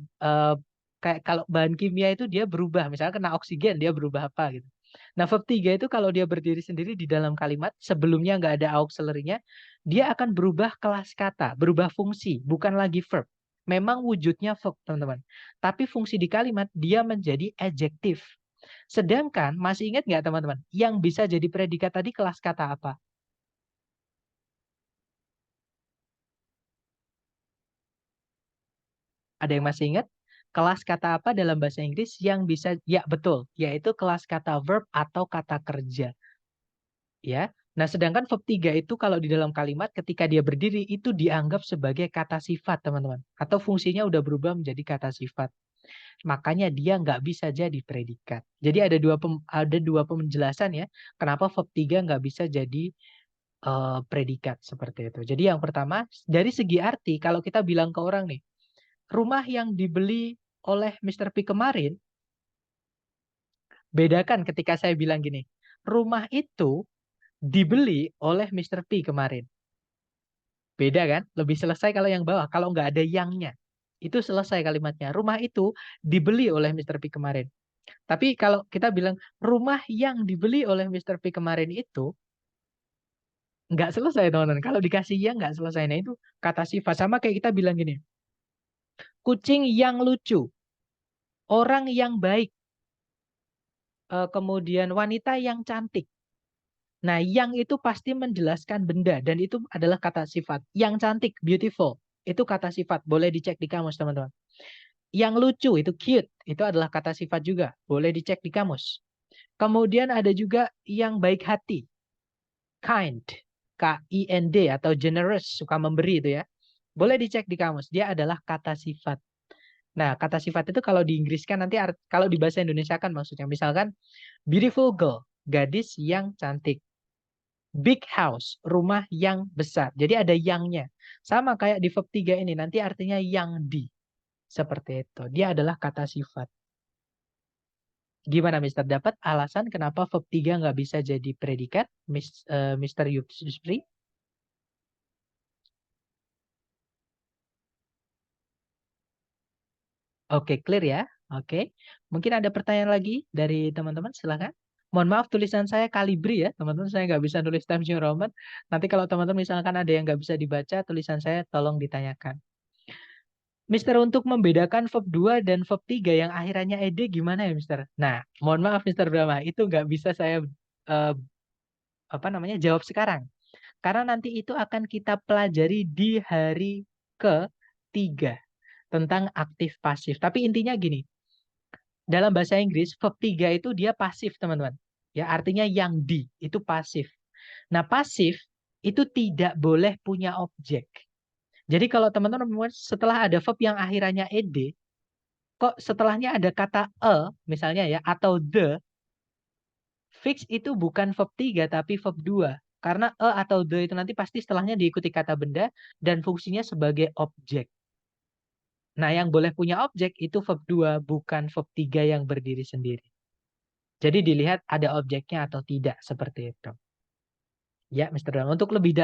Speaker 1: Kayak kalau bahan kimia itu dia berubah, misalnya kena oksigen dia berubah apa gitu. Nah, verb 3 itu kalau dia berdiri sendiri di dalam kalimat, sebelumnya nggak ada auxiliary-nya, dia akan berubah kelas kata, berubah fungsi, bukan lagi verb. Memang wujudnya verb, teman-teman. Tapi fungsi di kalimat, dia menjadi adjektif. Sedangkan, masih ingat nggak teman-teman, yang bisa jadi predikat tadi kelas kata apa? Ada yang masih ingat? Kelas kata apa dalam bahasa Inggris yang bisa, ya betul, yaitu kelas kata verb atau kata kerja. Ya. Nah, sedangkan verb 3 itu kalau di dalam kalimat ketika dia berdiri itu dianggap sebagai kata sifat, teman-teman. Atau fungsinya udah berubah menjadi kata sifat. Makanya dia nggak bisa jadi predikat. Jadi ada dua penjelasan ya, kenapa verb 3 nggak bisa jadi predikat seperti itu. Jadi yang pertama, dari segi arti, kalau kita bilang ke orang nih, rumah yang dibeli oleh Mr. P kemarin, bedakan ketika saya bilang gini, rumah itu dibeli oleh Mr. P kemarin. Beda kan? Lebih selesai kalau yang bawah. Kalau nggak ada yangnya. Itu selesai kalimatnya. Rumah itu dibeli oleh Mr. P kemarin. Tapi kalau kita bilang rumah yang dibeli oleh Mr. P kemarin itu nggak selesai, teman-teman. Kalau dikasih yang nggak selesai. Nah itu kata sifat. Sama kayak kita bilang gini. Kucing yang lucu. Orang yang baik. Kemudian wanita yang cantik. Nah, yang itu pasti menjelaskan benda dan itu adalah kata sifat. Yang cantik, beautiful, itu kata sifat. Boleh dicek di kamus, teman-teman. Yang lucu itu cute, itu adalah kata sifat juga. Boleh dicek di kamus. Kemudian ada juga yang baik hati. Kind, K-I-N-D atau generous, suka memberi itu ya. Boleh dicek di kamus, dia adalah kata sifat. Nah, kata sifat itu kalau di Inggriskan nanti kalau di bahasa Indonesia kan maksudnya misalkan beautiful girl, gadis yang cantik. Big house, rumah yang besar. Jadi ada yangnya. Sama kayak di verb 3 ini, nanti artinya yang di. Seperti itu. Dia adalah kata sifat. Gimana Mister? Dapat alasan kenapa verb 3 nggak bisa jadi predikat, Mister Yusri? Oke, clear ya? Oke. Mungkin ada pertanyaan lagi dari teman-teman? Silakan. Mohon maaf tulisan saya kalibri ya, teman-teman. Saya nggak bisa nulis Times New Roman. Nanti kalau teman-teman misalkan ada yang nggak bisa dibaca, tulisan saya tolong ditanyakan. Mister, untuk membedakan verb 2 dan verb 3 yang akhirannya ed gimana ya, Mister? Nah, mohon maaf Mister Brahma, itu nggak bisa saya eh, jawab sekarang. Karena nanti itu akan kita pelajari di hari ketiga tentang aktif pasif. Tapi intinya gini, dalam bahasa Inggris verb 3 itu dia pasif, teman-teman. Ya, artinya yang di, itu pasif. Nah, pasif itu tidak boleh punya objek. Jadi kalau teman-teman setelah ada verb yang akhirannya ed, kok setelahnya ada kata misalnya ya atau the, fix itu bukan verb 3 tapi verb 2. Karena atau the itu nanti pasti setelahnya diikuti kata benda dan fungsinya sebagai objek. Nah, yang boleh punya objek itu verb 2 bukan verb 3 yang berdiri sendiri. Jadi dilihat ada objeknya atau tidak seperti itu. Ya, Mister Dang. Untuk lebih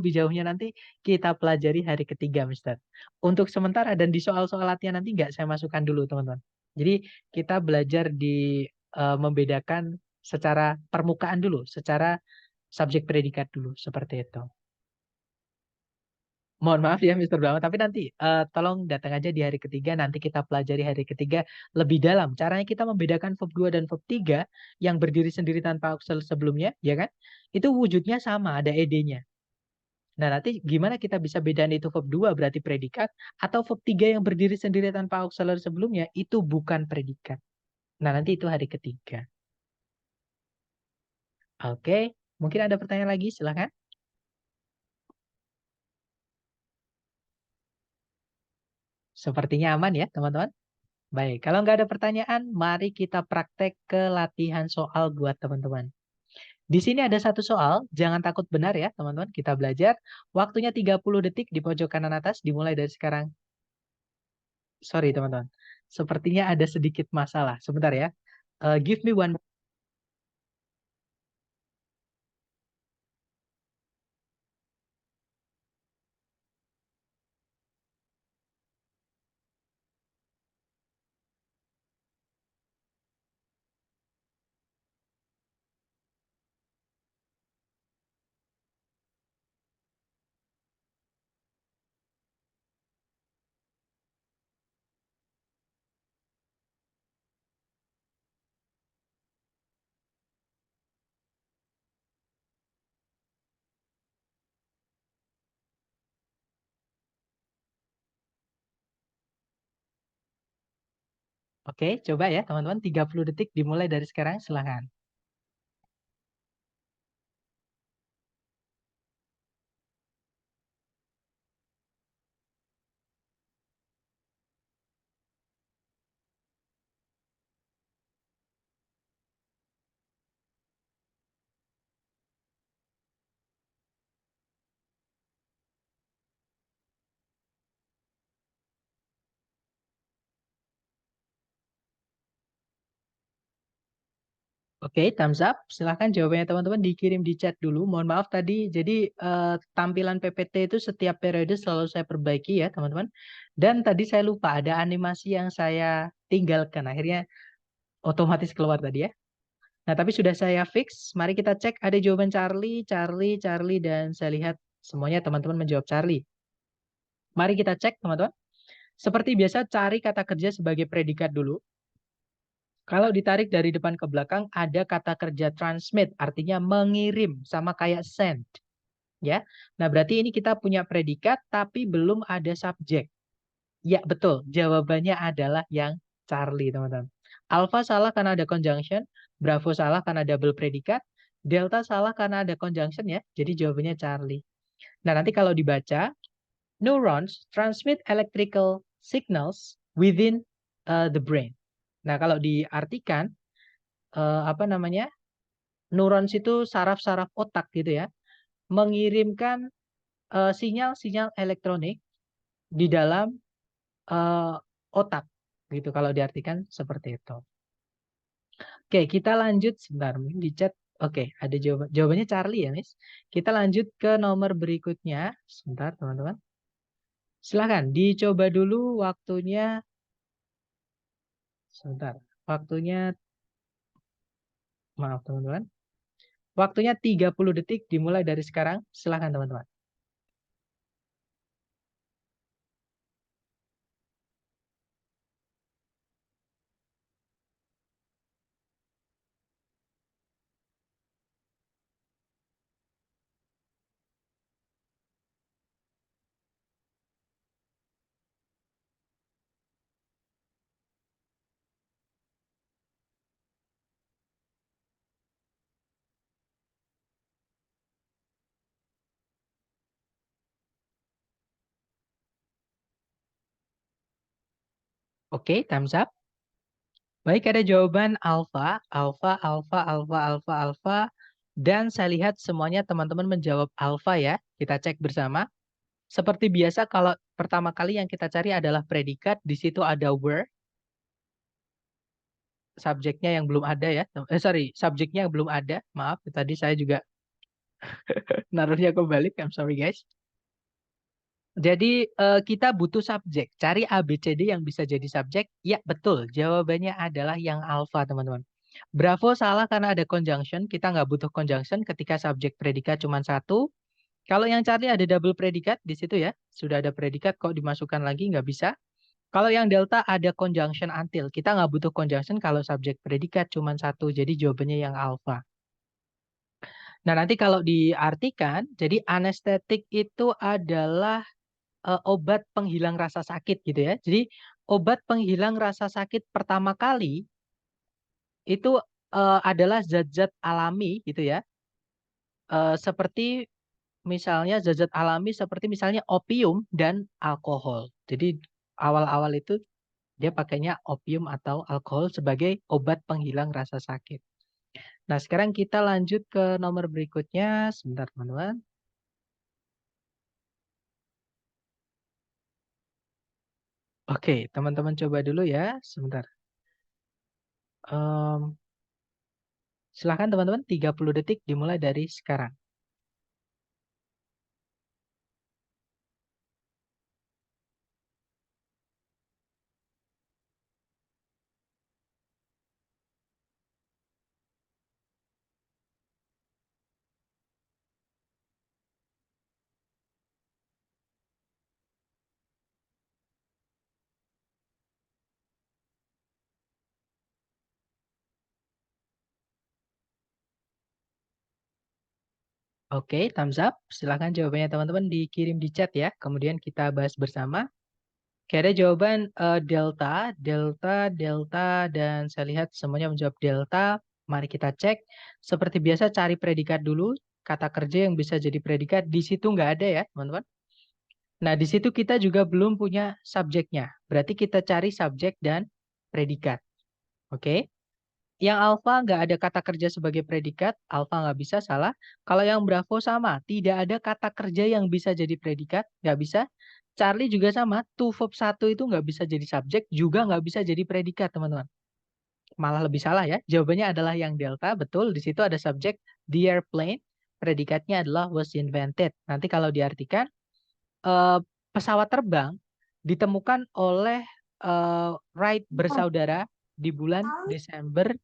Speaker 1: jauhnya nanti kita pelajari hari ketiga, Mister. Untuk sementara dan di soal-soal latihan nanti nggak saya masukkan dulu, teman-teman. Jadi kita belajar di membedakan secara permukaan dulu, secara subjek predikat dulu, seperti itu. Mohon maaf ya, Mister Brahma, tapi nanti tolong datang aja di hari ketiga, nanti kita pelajari hari ketiga lebih dalam. Caranya kita membedakan verb 2 dan verb 3 yang berdiri sendiri tanpa auxiliary sebelumnya, ya kan? Itu wujudnya sama, ada ed-nya. Nah, nanti gimana kita bisa bedain itu verb 2 berarti predikat, atau verb 3 yang berdiri sendiri tanpa auxiliary sebelumnya, itu bukan predikat. Nah, nanti itu hari ketiga. Oke, mungkin ada pertanyaan lagi, silahkan. Sepertinya aman ya, teman-teman. Baik, kalau nggak ada pertanyaan, mari kita praktek ke latihan soal buat teman-teman. Di sini ada satu soal, jangan takut benar ya teman-teman, kita belajar. Waktunya 30 detik di pojok kanan atas, dimulai dari sekarang. Sorry teman-teman, sepertinya ada sedikit masalah. Sebentar ya. Give me one. Oke, coba ya teman-teman, 30 detik dimulai dari sekarang, silahkan. Oke, thumbs up. Silahkan jawabannya teman-teman dikirim di chat dulu. Mohon maaf tadi, jadi tampilan PPT itu setiap periode selalu saya perbaiki ya teman-teman. Dan tadi saya lupa ada animasi yang saya tinggalkan. Akhirnya otomatis keluar tadi ya. Nah, tapi sudah saya fix. Mari kita cek ada jawaban Charlie, Charlie, Charlie, dan saya lihat semuanya teman-teman menjawab Charlie. Mari kita cek teman-teman. Seperti biasa cari kata kerja sebagai predikat dulu. Kalau ditarik dari depan ke belakang ada kata kerja transmit, artinya mengirim, sama kayak send. Ya, nah berarti ini kita punya predikat tapi belum ada subjek. Ya betul, jawabannya adalah yang Charlie teman-teman. Alpha salah karena ada conjunction, Bravo salah karena double predikat, Delta salah karena ada conjunction ya, jadi jawabannya Charlie. Nah nanti kalau dibaca, neurons transmit electrical signals within the brain. Nah kalau diartikan, apa namanya, neurons itu saraf-saraf otak gitu ya, mengirimkan sinyal-sinyal elektronik di dalam otak gitu kalau diartikan seperti itu. Oke, kita lanjut sebentar di chat. Oke, ada jawabannya Charlie ya, Miss. Kita lanjut ke nomor berikutnya. Sebentar, teman-teman. Silahkan dicoba dulu waktunya. Sebentar. Waktunya, maaf teman-teman. Waktunya 30 detik dimulai dari sekarang. Silahkan teman-teman. Oke, thumbs up. Baik, ada jawaban alfa, alfa, alfa, alfa, alfa, alfa. Dan saya lihat semuanya teman-teman menjawab alfa ya. Kita cek bersama. Seperti biasa kalau pertama kali yang kita cari adalah predikat. Di situ ada were. Subjeknya yang belum ada ya. Sorry, subjeknya yang belum ada. Maaf, tadi saya juga naruhnya kebalik. I'm sorry guys. Jadi kita butuh subjek. Cari ABCD yang bisa jadi subjek. Ya betul, jawabannya adalah yang alfa teman-teman. Bravo salah karena ada conjunction. Kita nggak butuh conjunction ketika subjek predikat cuma satu. Kalau yang Charlie ada double predikat di situ ya. Sudah ada predikat kok dimasukkan lagi nggak bisa. Kalau yang Delta ada conjunction until. Kita nggak butuh conjunction kalau subjek predikat cuma satu. Jadi jawabannya yang alfa. Nah nanti kalau diartikan, jadi anestetik itu adalah obat penghilang rasa sakit gitu ya. Jadi obat penghilang rasa sakit pertama kali itu adalah zat-zat alami gitu ya. Seperti misalnya zat-zat alami seperti misalnya opium dan alkohol. Jadi awal-awal itu dia pakainya opium atau alkohol sebagai obat penghilang rasa sakit. Nah, sekarang kita lanjut ke nomor berikutnya. Sebentar, teman-teman. Oke, teman-teman coba dulu ya. Sebentar. Silahkan teman-teman, 30 detik dimulai dari sekarang. Oke, thumbs up. Silahkan jawabannya teman-teman dikirim di chat ya. Kemudian kita bahas bersama. Oke, ada jawaban delta, delta, delta, dan saya lihat semuanya menjawab delta. Mari kita cek. Seperti biasa cari predikat dulu. Kata kerja yang bisa jadi predikat di situ nggak ada ya, teman-teman. Nah, di situ kita juga belum punya subjeknya. Berarti kita cari subjek dan predikat. Oke. Yang alfa nggak ada kata kerja sebagai predikat, alfa nggak bisa, salah. Kalau yang bravo sama, tidak ada kata kerja yang bisa jadi predikat, nggak bisa. Charlie juga sama, to verb 1 itu nggak bisa jadi subjek, juga nggak bisa jadi predikat, teman-teman. Malah lebih salah ya, jawabannya adalah yang delta, betul. Di situ ada subjek, the airplane, predikatnya adalah was invented. Nanti kalau diartikan, eh, pesawat terbang ditemukan oleh Wright bersaudara di bulan Desember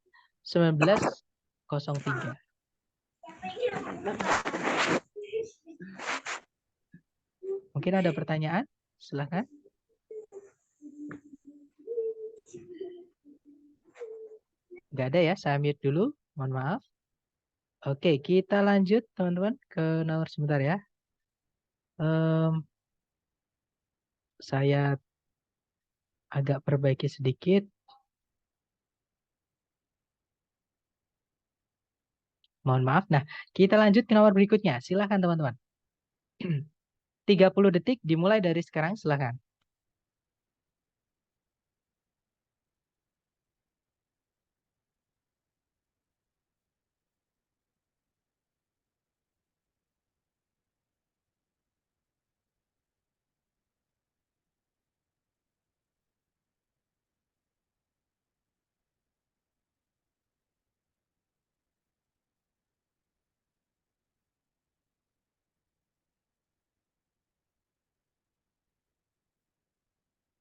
Speaker 1: 1903. Mungkin ada pertanyaan? Silahkan. Nggak ada ya, saya mute dulu. Mohon maaf. Oke, kita lanjut teman-teman ke nomor sebentar ya. Saya agak perbaiki sedikit. Mohon maaf. Nah, kita lanjut ke nomor berikutnya. Silahkan teman-teman. 30 detik dimulai dari sekarang, silahkan.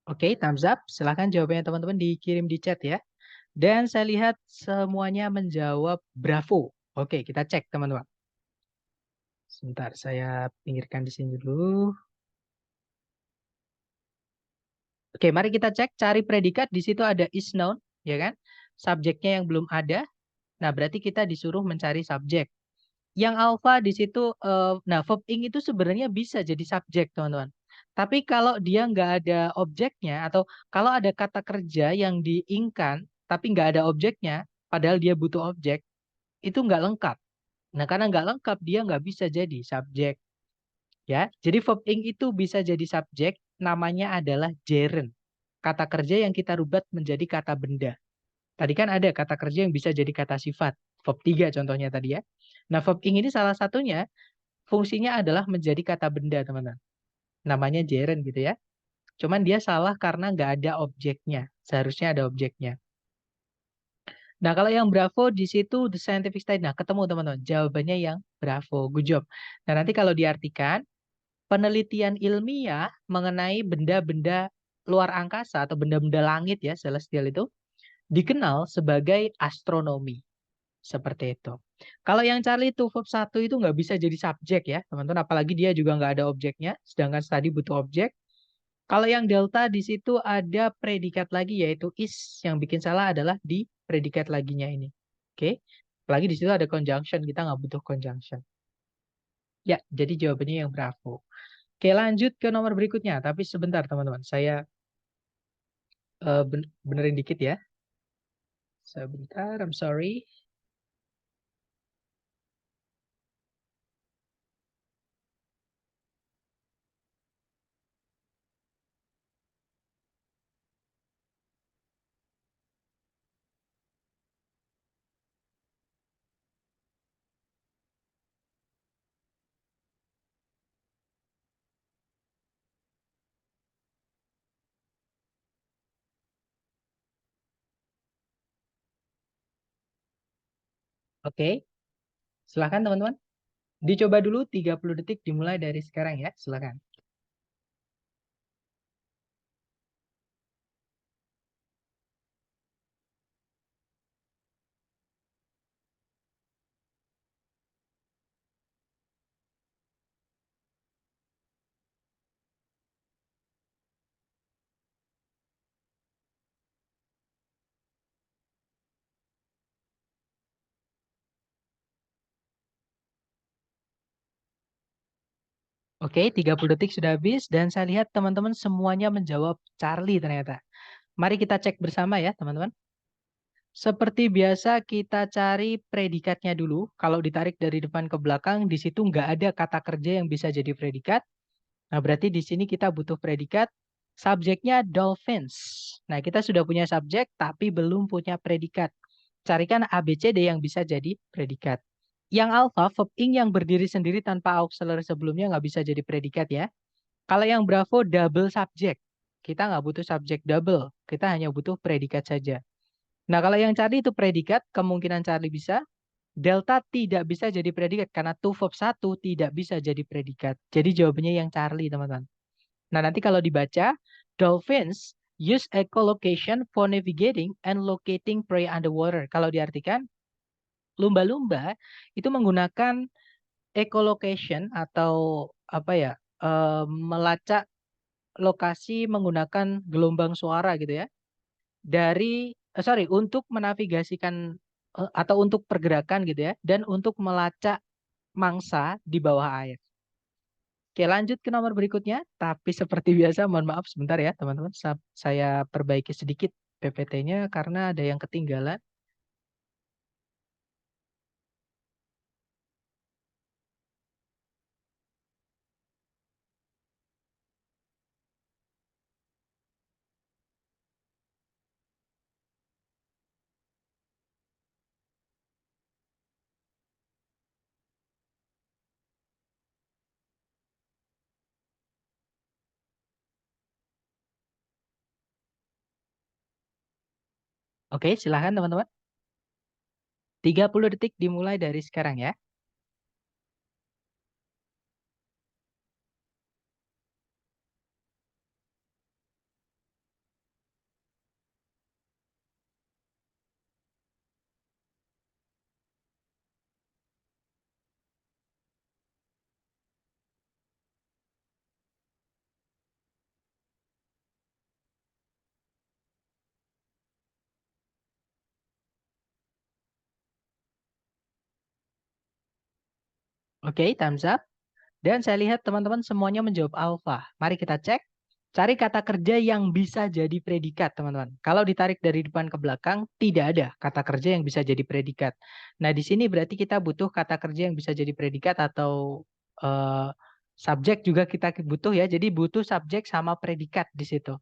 Speaker 1: Oke, thumbs up. Silahkan jawabannya teman-teman dikirim di chat ya. Dan saya lihat semuanya menjawab bravo. Oke, kita cek teman-teman. Sebentar, saya pinggirkan di sini dulu. Oke, mari kita cek cari predikat. Di situ ada is noun, ya kan? Subjeknya yang belum ada. Nah, berarti kita disuruh mencari subjek. Yang alpha di situ, nah verb ing itu sebenarnya bisa jadi subjek, teman-teman. Tapi kalau dia nggak ada objeknya, atau kalau ada kata kerja yang diingkan, tapi nggak ada objeknya, padahal dia butuh objek, itu nggak lengkap. Nah, karena nggak lengkap, dia nggak bisa jadi subjek. Ya, jadi verb ing itu bisa jadi subjek, namanya adalah gerund. Kata kerja yang kita rubah menjadi kata benda. Tadi kan ada kata kerja yang bisa jadi kata sifat. Verb 3 contohnya tadi ya. Nah, verb ing ini salah satunya fungsinya adalah menjadi kata benda, teman-teman. Namanya gerund gitu ya. Cuman dia salah karena nggak ada objeknya. Seharusnya ada objeknya. Nah, kalau yang bravo di situ the scientific study. Nah, ketemu teman-teman. Jawabannya yang bravo. Good job. Nah, nanti kalau diartikan, penelitian ilmiah mengenai benda-benda luar angkasa atau benda-benda langit ya, celestial itu, dikenal sebagai astronomi. Seperti itu. Kalau yang Charlie itu verb 1 itu nggak bisa jadi subjek ya, teman-teman. Apalagi dia juga nggak ada objeknya, sedangkan tadi butuh objek. Kalau yang delta di situ ada predikat lagi yaitu is. Yang bikin salah adalah di predikat laginya ini. Oke. Apalagi di situ ada conjunction, kita nggak butuh conjunction. Ya, jadi jawabannya yang bravo. Oke, lanjut ke nomor berikutnya. Tapi sebentar teman-teman, saya benerin dikit ya. Sebentar, I'm sorry. Oke, silakan teman-teman. Dicoba dulu 30 detik dimulai dari sekarang ya, silakan. Oke, 30 detik sudah habis dan saya lihat teman-teman semuanya menjawab Charlie ternyata. Mari kita cek bersama ya, teman-teman. Seperti biasa kita cari predikatnya dulu. Kalau ditarik dari depan ke belakang, di situ nggak ada kata kerja yang bisa jadi predikat. Nah, berarti di sini kita butuh predikat. Subjeknya dolphins. Nah, kita sudah punya subjek tapi belum punya predikat. Carikan ABCD yang bisa jadi predikat. Yang alpha, verb ing yang berdiri sendiri tanpa auxiliary sebelumnya nggak bisa jadi predikat ya. Kalau yang bravo, double subjek. Kita nggak butuh subjek double. Kita hanya butuh predikat saja. Nah, kalau yang Charlie itu predikat, kemungkinan Charlie bisa. Delta tidak bisa jadi predikat karena to verb 1 tidak bisa jadi predikat. Jadi jawabannya yang Charlie, teman-teman. Nah, nanti kalau dibaca, dolphins use echolocation for navigating and locating prey underwater. Kalau diartikan, lumba-lumba itu menggunakan echolocation atau apa ya, melacak lokasi menggunakan gelombang suara gitu ya. Untuk menavigasikan atau untuk pergerakan gitu ya, dan untuk melacak mangsa di bawah air. Oke, lanjut ke nomor berikutnya. Tapi seperti biasa, mohon maaf sebentar ya teman-teman. Saya perbaiki sedikit PPT-nya karena ada yang ketinggalan. Oke, silahkan teman-teman. 30 detik dimulai dari sekarang ya. Oke, thumbs up. Dan saya lihat teman-teman semuanya menjawab alpha. Mari kita cek. Cari kata kerja yang bisa jadi predikat, teman-teman. Kalau ditarik dari depan ke belakang, tidak ada kata kerja yang bisa jadi predikat. Nah, di sini berarti kita butuh kata kerja yang bisa jadi predikat atau eh, subjek juga kita butuh ya. Jadi butuh subjek sama predikat di situ.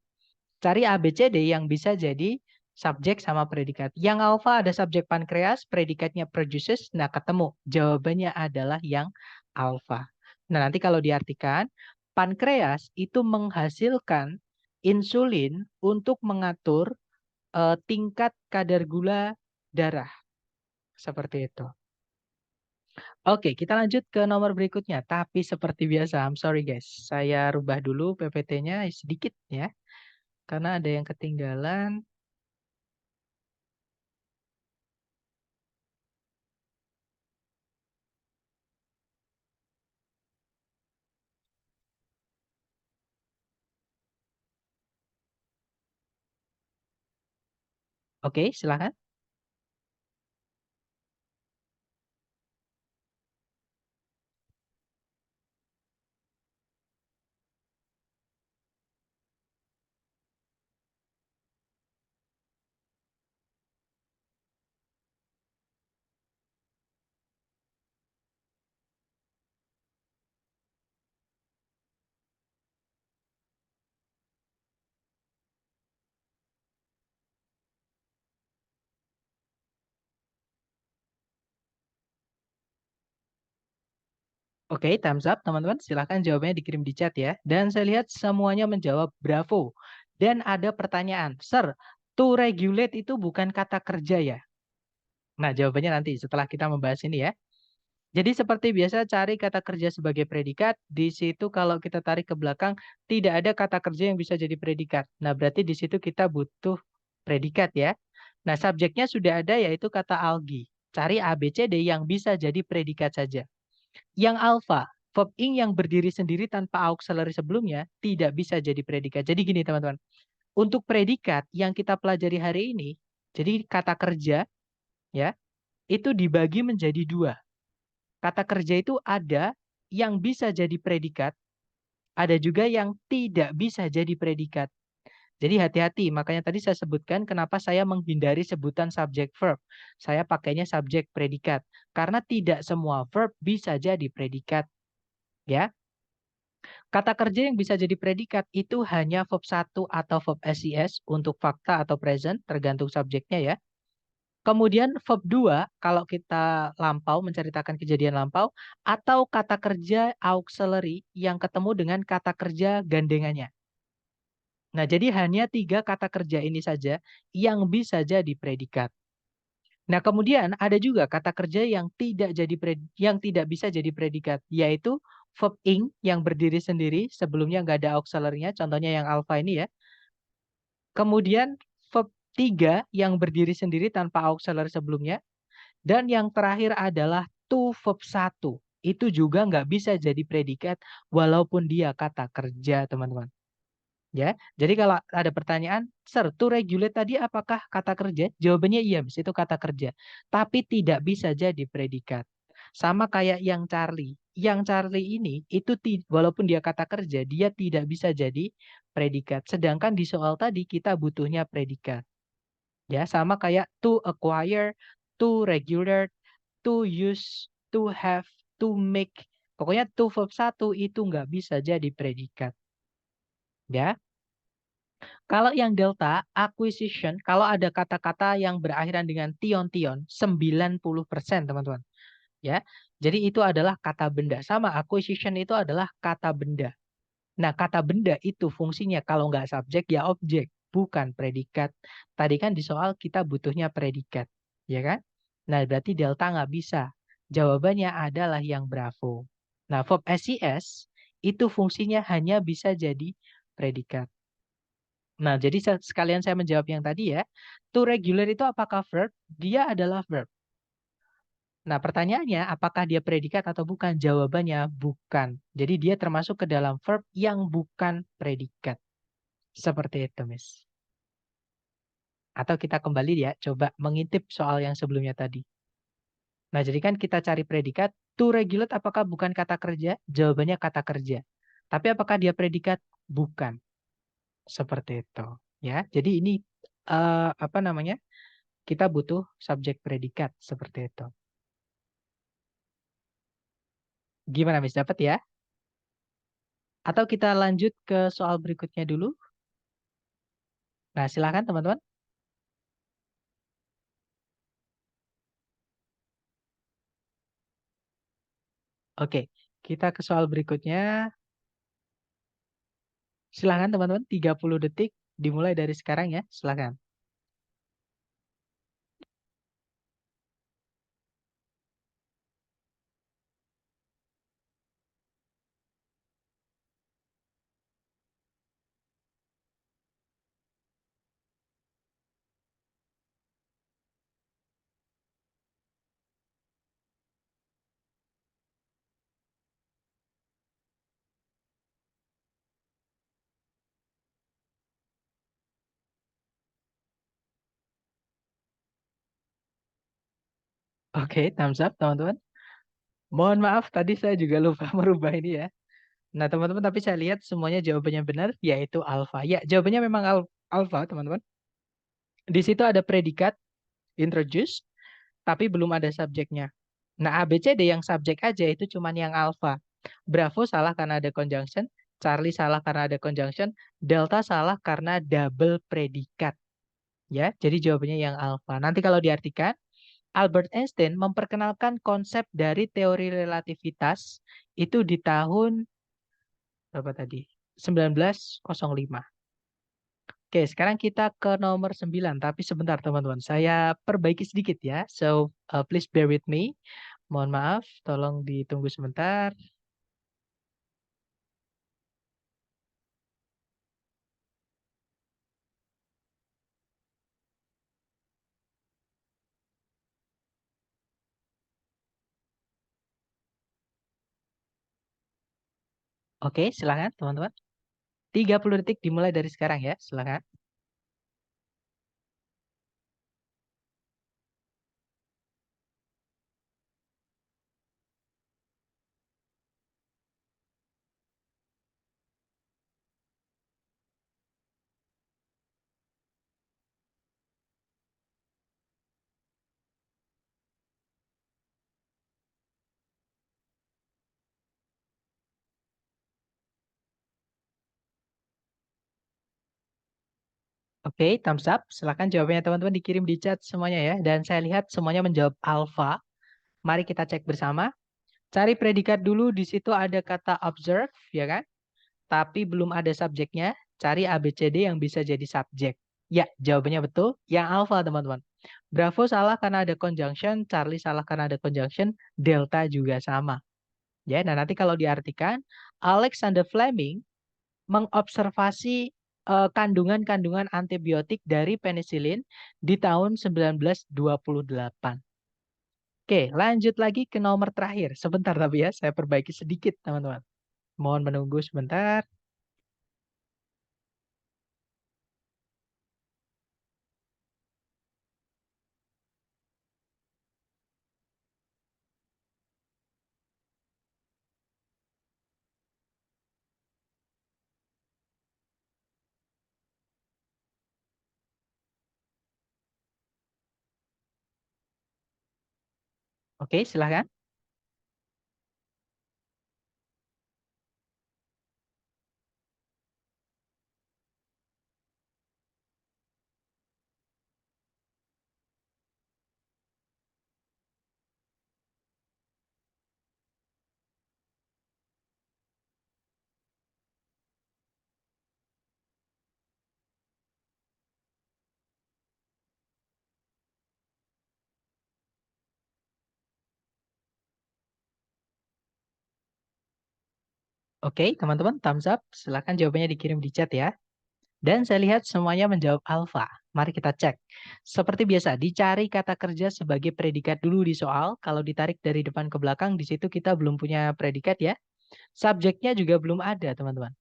Speaker 1: Cari ABCD yang bisa jadi subjek sama predikat. Yang alpha ada subjek pankreas, predikatnya produces. Nah, ketemu. Jawabannya adalah yang alpha. Nah, nanti kalau diartikan, pankreas itu menghasilkan insulin untuk mengatur tingkat kadar gula darah. Seperti itu. Oke, kita lanjut ke nomor berikutnya. Tapi seperti biasa, I'm sorry guys. Saya rubah dulu PPT-nya sedikit ya. Karena ada yang ketinggalan. Oke, silahkan. Oke, thumbs up teman-teman. Silahkan jawabannya dikirim di chat ya. Dan saya lihat semuanya menjawab bravo. Dan ada pertanyaan, Sir, to regulate itu bukan kata kerja ya? Nah, jawabannya nanti setelah kita membahas ini ya. Jadi seperti biasa cari kata kerja sebagai predikat. Di situ kalau kita tarik ke belakang tidak ada kata kerja yang bisa jadi predikat. Nah, berarti di situ kita butuh predikat ya. Nah, subjeknya sudah ada yaitu kata algae. Cari A, B, C, D yang bisa jadi predikat saja. Yang alpha, verb ing yang berdiri sendiri tanpa auxiliary sebelumnya tidak bisa jadi predikat. Jadi gini teman-teman. Untuk predikat yang kita pelajari hari ini, jadi kata kerja ya, itu dibagi menjadi dua. Kata kerja itu ada yang bisa jadi predikat, ada juga yang tidak bisa jadi predikat. Jadi hati-hati, makanya tadi saya sebutkan kenapa saya menghindari sebutan subject verb. Saya pakainya subjek predikat. Karena tidak semua verb bisa jadi predikat. Ya, kata kerja yang bisa jadi predikat itu hanya verb 1 atau verb SIS untuk fakta atau present, tergantung subjeknya ya. Kemudian verb 2 kalau kita lampau, menceritakan kejadian lampau, atau kata kerja auxiliary yang ketemu dengan kata kerja gandengannya. Nah, jadi hanya 3 kata kerja ini saja yang bisa jadi predikat. Nah, kemudian ada juga kata kerja yang tidak bisa jadi predikat, yaitu verb ing yang berdiri sendiri, sebelumnya nggak ada auxiliary-nya, contohnya yang alpha ini ya. Kemudian verb 3 yang berdiri sendiri tanpa auxiliary sebelumnya. Dan yang terakhir adalah to verb 1. Itu juga nggak bisa jadi predikat walaupun dia kata kerja, teman-teman. Ya, jadi kalau ada pertanyaan, Sir, to regulate tadi apakah kata kerja? Jawabannya iya, Miss, itu kata kerja. Tapi tidak bisa jadi predikat. Sama kayak yang Charlie. Yang Charlie ini, itu walaupun dia kata kerja, dia tidak bisa jadi predikat. Sedangkan di soal tadi kita butuhnya predikat. Ya, sama kayak to acquire, to regular, to use, to have, to make. Pokoknya to verb 1 itu nggak bisa jadi predikat. Ya. Kalau yang delta, acquisition, kalau ada kata-kata yang berakhiran dengan tion-tion, 90% teman-teman. Ya. Jadi itu adalah kata benda. Sama acquisition itu adalah kata benda. Nah, kata benda itu fungsinya kalau nggak subjek ya objek, bukan predikat. Tadi kan di soal kita butuhnya predikat, ya kan? Nah, berarti delta nggak bisa. Jawabannya adalah yang bravo. Nah, verb SIS itu fungsinya hanya bisa jadi predikat. Nah, jadi sekalian saya menjawab yang tadi ya. To regular itu apakah verb? Dia adalah verb. Nah, pertanyaannya apakah dia predikat atau bukan? Jawabannya bukan. Jadi dia termasuk ke dalam verb yang bukan predikat. Seperti itu, Miss. Atau kita kembali ya, coba mengintip soal yang sebelumnya tadi. Nah, jadi kan kita cari predikat, to regulate apakah bukan kata kerja? Jawabannya kata kerja. Tapi apakah dia predikat? Bukan. Seperti itu. Ya, jadi ini apa namanya? Kita butuh subjek predikat seperti itu. Gimana, Miss? Dapat ya? Atau kita lanjut ke soal berikutnya dulu? Nah, silakan teman-teman. Oke, kita ke soal berikutnya. Silakan teman-teman, 30 detik dimulai dari sekarang ya. Silakan. Oke, thumbs up teman-teman. Mohon maaf tadi saya juga lupa merubah ini ya. Nah, teman-teman, tapi saya lihat semuanya jawabannya benar, yaitu alfa. Ya, jawabannya memang alfa, teman-teman. Di situ ada predikat, introduce, tapi belum ada subjeknya. Nah, A, B, C, D yang subjek aja itu cuman yang alfa. Bravo salah karena ada conjunction, Charlie salah karena ada conjunction, Delta salah karena double predikat. Ya, jadi jawabannya yang alfa. Nanti kalau diartikan, Albert Einstein memperkenalkan konsep dari teori relativitas itu di tahun berapa tadi? 1905. Oke, sekarang kita ke nomor 9. Tapi sebentar teman-teman, saya perbaiki sedikit ya. So, please bear with me. Mohon maaf, tolong ditunggu sebentar. Oke, silakan teman-teman. 30 detik dimulai dari sekarang ya, silakan. Oke, thumbs up. Silakan jawabannya teman-teman dikirim di chat semuanya ya. Dan saya lihat semuanya menjawab alpha. Mari kita cek bersama. Cari predikat dulu, di situ ada kata observe, ya kan? Tapi belum ada subjeknya. Cari ABCD yang bisa jadi subjek. Ya, jawabannya betul. Yang alpha, teman-teman. Bravo salah karena ada conjunction, Charlie salah karena ada conjunction, Delta juga sama. Ya, nah nanti kalau diartikan, Alexander Fleming mengobservasi kandungan-kandungan antibiotik dari penisilin di tahun 1928. Oke, lanjut lagi ke nomor terakhir. Sebentar tapi ya, saya perbaiki sedikit teman-teman. Mohon menunggu sebentar. Oke, silahkan. Oke, teman-teman, thumbs up. Silahkan jawabannya dikirim di chat ya. Dan saya lihat semuanya menjawab alfa. Mari kita cek. Seperti biasa, dicari kata kerja sebagai predikat dulu di soal. Kalau ditarik dari depan ke belakang, di situ kita belum punya predikat ya. Subjeknya juga belum ada, teman-teman.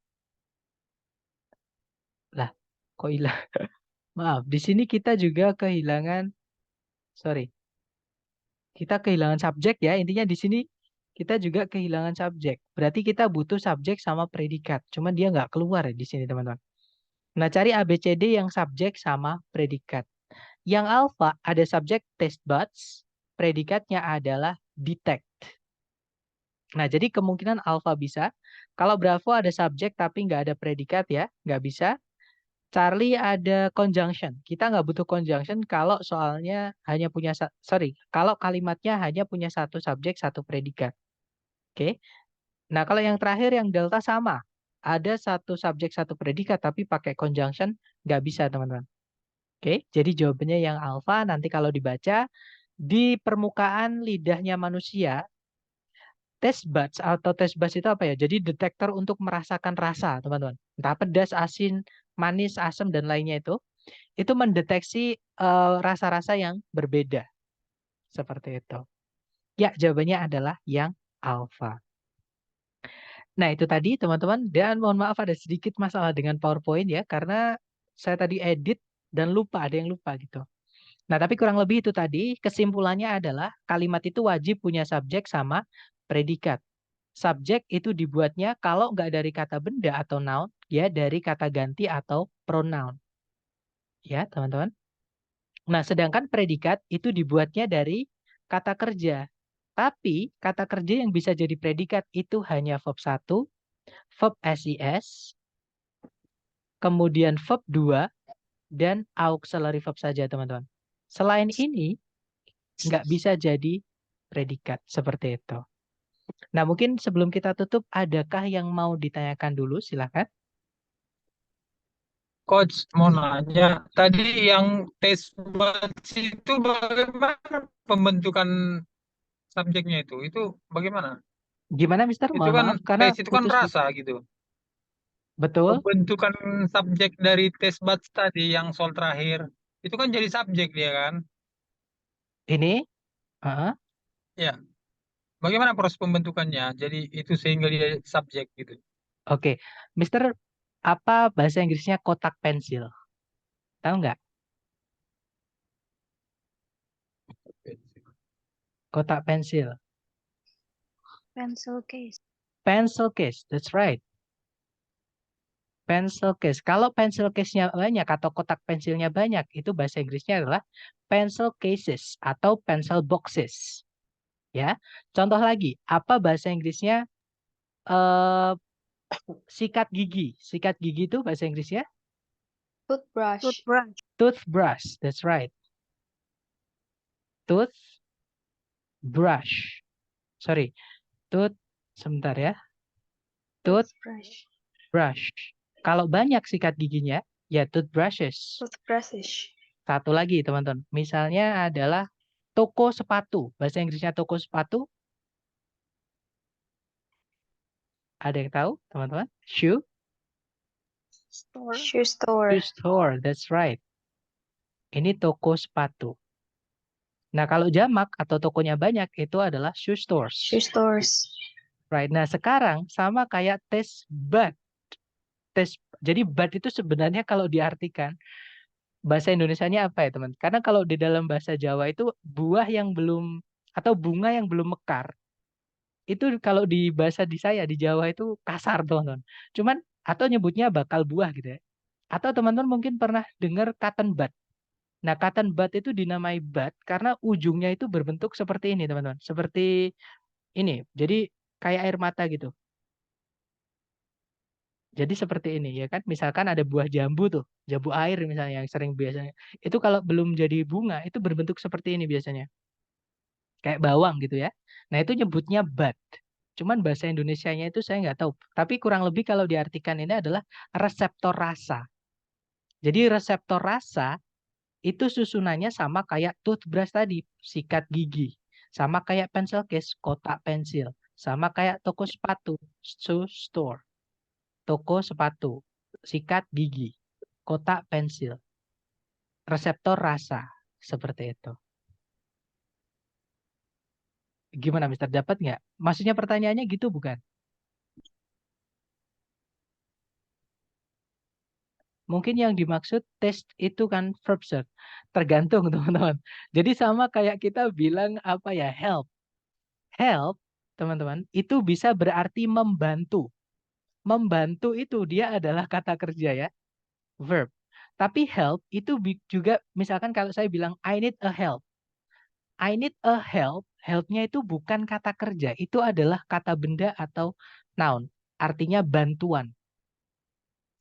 Speaker 1: Lah, kok hilang? Maaf, di sini kita juga kehilangan, sorry, kita kehilangan subjek ya. Intinya di sini kita juga kehilangan subjek. Berarti kita butuh subjek sama predikat. Cuman dia nggak keluar ya di sini, teman-teman. Nah, cari ABCD yang subjek sama predikat. Yang alpha ada subjek taste buds, predikatnya adalah detect. Nah, jadi kemungkinan alpha bisa. Kalau Bravo ada subjek tapi nggak ada predikat ya, nggak bisa. Charlie ada conjunction. Kita nggak butuh conjunction kalau soalnya hanya punya, kalau kalimatnya hanya punya satu subjek, satu predikat. Oke. Nah, kalau yang terakhir yang delta sama. Ada satu subjek, satu predikat, tapi pakai conjunction nggak bisa, teman-teman. Oke, jadi jawabannya yang alfa nanti kalau dibaca di permukaan lidahnya manusia, taste buds atau taste buds itu apa ya? Jadi detektor untuk merasakan rasa, teman-teman. Entah pedas, asin, manis, asam dan lainnya itu mendeteksi rasa-rasa yang berbeda. Seperti itu. Ya, jawabannya adalah yang alfa. Nah, itu tadi teman-teman dan mohon maaf ada sedikit masalah dengan PowerPoint ya karena saya tadi edit dan lupa, ada yang lupa gitu. Nah, tapi kurang lebih itu tadi, kesimpulannya adalah kalimat itu wajib punya subjek sama predikat. Subjek itu dibuatnya kalau nggak dari kata benda atau noun, ya dari kata ganti atau pronoun. Ya, teman-teman. Nah, sedangkan predikat itu dibuatnya dari kata kerja. Tapi kata kerja yang bisa jadi predikat itu hanya verb 1, verb SIS, kemudian verb 2, dan auxiliary verb saja, teman-teman. Selain ini, nggak bisa jadi predikat seperti itu. Nah, mungkin sebelum kita tutup, adakah yang mau ditanyakan dulu? Silakan.
Speaker 4: Coach mau nanya, tadi yang tes buds itu bagaimana pembentukan subjeknya itu? Itu bagaimana?
Speaker 1: Gimana, Mister?
Speaker 4: Itu
Speaker 1: Mohon
Speaker 4: kan
Speaker 1: maaf karena
Speaker 4: tes itu kan
Speaker 1: putus-putus.
Speaker 4: rasa gitu.
Speaker 1: Betul.
Speaker 4: Pembentukan subjek dari tes buds tadi yang soal terakhir, itu kan jadi subjek dia kan?
Speaker 1: Ini, heeh.
Speaker 4: Ya, bagaimana proses pembentukannya? Jadi itu sehingga dia subjek gitu.
Speaker 1: Oke, Mister, apa bahasa Inggrisnya kotak pensil? Tahu nggak? Kotak pensil.
Speaker 3: Pencil case.
Speaker 1: Pencil case, that's right. Pencil case. Kalau pencil case-nya banyak atau kotak pensilnya banyak, itu bahasa Inggrisnya adalah pencil cases atau pencil boxes. Ya, contoh lagi, apa bahasa Inggrisnya eh, sikat gigi? Sikat gigi itu bahasa Inggrisnya
Speaker 3: Toothbrush. Toothbrush.
Speaker 1: toothbrush, that's right. Toothbrush. Sorry, sebentar ya.
Speaker 3: Toothbrush.
Speaker 1: Toothbrush. Kalau banyak sikat giginya, ya toothbrushes.
Speaker 3: Toothbrushes.
Speaker 1: Satu lagi, teman-teman. Misalnya adalah toko sepatu. Bahasa Inggrisnya toko sepatu. Ada yang tahu, teman-teman? Shoe
Speaker 3: Store. Shoe store.
Speaker 1: store. That's right. Ini toko sepatu. Nah, kalau jamak atau tokonya banyak, itu adalah shoe stores.
Speaker 3: Shoe stores.
Speaker 1: Right. Nah, sekarang sama kayak tes bud. Jadi bud itu sebenarnya kalau diartikan, bahasa Indonesianya apa ya, teman? Karena kalau di dalam bahasa Jawa itu buah yang belum, atau bunga yang belum mekar. Itu kalau di bahasa di saya, di Jawa itu kasar, teman-teman. Cuman, atau nyebutnya bakal buah gitu ya. Atau teman-teman mungkin pernah dengar cotton bud. Nah, cotton bud itu dinamai bud karena ujungnya itu berbentuk seperti ini, teman-teman. Seperti ini. Jadi kayak air mata gitu. Jadi seperti ini ya kan. Misalkan ada buah jambu tuh, jambu air misalnya yang sering biasanya. Itu kalau belum jadi bunga itu berbentuk seperti ini biasanya. Kayak bawang gitu ya. Nah, itu nyebutnya bud. Cuman bahasa Indonesianya itu saya nggak tahu. Tapi kurang lebih kalau diartikan ini adalah reseptor rasa. Jadi reseptor rasa itu susunannya sama kayak toothbrush tadi, sikat gigi. Sama kayak pencil case, kotak pensil. Sama kayak toko sepatu, shoe store. Toko sepatu, sikat gigi, kotak pensil. Reseptor rasa, seperti itu. Gimana, Mister? Dapat nggak? Maksudnya pertanyaannya gitu bukan? Mungkin yang dimaksud test itu kan verb, sir. Tergantung, teman-teman. Jadi sama kayak kita bilang apa ya, help. Help, teman-teman, itu bisa berarti membantu. Membantu itu dia adalah kata kerja ya, verb. Tapi help itu juga, misalkan kalau saya bilang I need a help. I need a help, help-nya itu bukan kata kerja, itu adalah kata benda atau noun. Artinya bantuan.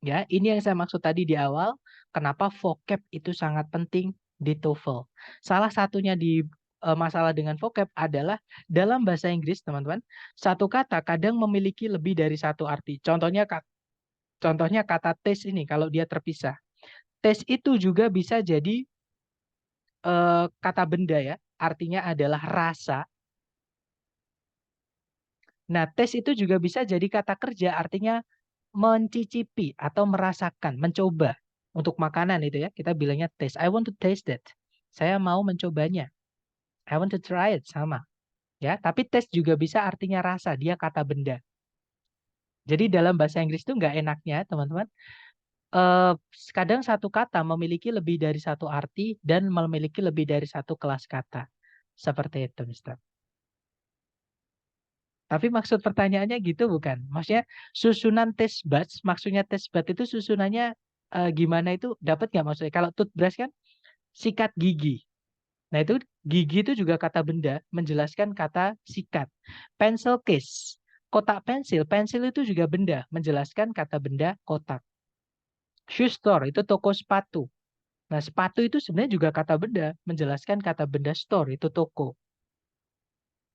Speaker 1: Ya, ini yang saya maksud tadi di awal, kenapa vocab itu sangat penting di TOEFL. Salah satunya di masalah dengan vocab adalah dalam bahasa Inggris, teman-teman, satu kata kadang memiliki lebih dari satu arti. Contohnya kata tes ini kalau dia terpisah. Tes itu juga bisa jadi kata benda ya, artinya adalah rasa. Nah, tes itu juga bisa jadi kata kerja, artinya mencicipi atau merasakan, mencoba. Untuk makanan itu ya, kita bilangnya taste. I want to taste that. Saya mau mencobanya. I want to try it, sama. Ya, tapi taste juga bisa artinya rasa, dia kata benda. Jadi dalam bahasa Inggris itu nggak enaknya, teman-teman. Eh, Kadang satu kata memiliki lebih dari satu arti dan memiliki lebih dari satu kelas kata. Seperti itu, Mister. Tapi maksud pertanyaannya gitu bukan? Maksudnya susunan taste buds, maksudnya taste bud itu susunannya gimana itu dapat nggak maksudnya? Kalau toothbrush kan sikat gigi. Nah itu gigi itu juga kata benda menjelaskan kata sikat. Pencil case, kotak pensil, pensil itu juga benda menjelaskan kata benda kotak. Shoe store itu toko sepatu. Nah sepatu itu sebenarnya juga kata benda menjelaskan kata benda store itu toko.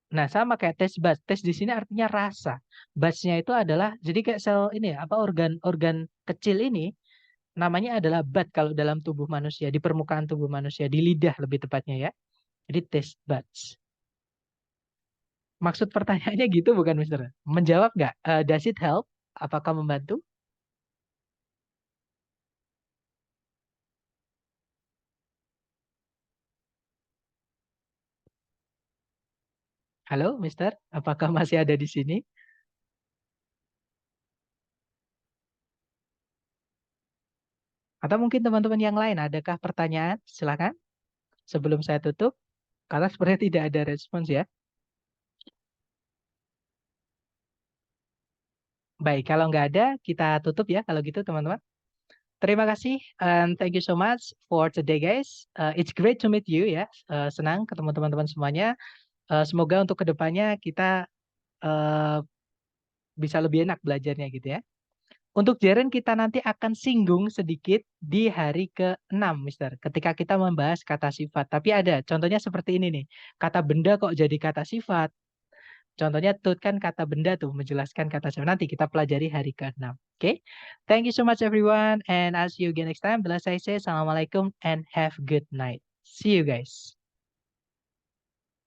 Speaker 1: Nah, sama kayak tes buds. Tes di sini artinya rasa. Buds-nya itu adalah jadi kayak sel ini ya, apa organ-organ kecil ini. namanya adalah bud kalau dalam tubuh manusia, di permukaan tubuh manusia, di lidah lebih tepatnya ya. Jadi taste buds. Maksud pertanyaannya gitu bukan, Mister? Menjawab nggak? Does it help? Apakah membantu? Halo, Mister? Apakah masih ada di sini? Atau mungkin teman-teman yang lain, adakah pertanyaan? Silakan. Sebelum saya tutup, karena sepertinya tidak ada respons ya. Baik, kalau nggak ada, kita tutup ya kalau gitu teman-teman. Terima kasih and thank you so much for today guys. It's great to meet you ya. Senang ketemu teman-teman semuanya. Semoga untuk kedepannya kita bisa lebih enak belajarnya gitu ya. Untuk Jaren kita nanti akan singgung sedikit di hari ke-6, Mister. Ketika kita membahas kata sifat. Tapi ada, contohnya seperti ini nih. Kata benda kok jadi kata sifat. Contohnya tut kan kata benda tuh, menjelaskan kata sifat. Nanti kita pelajari hari ke-6. Oke? Thank you so much everyone. And I'll see you again next time. Bila saya say, Assalamualaikum and have good night. See you guys.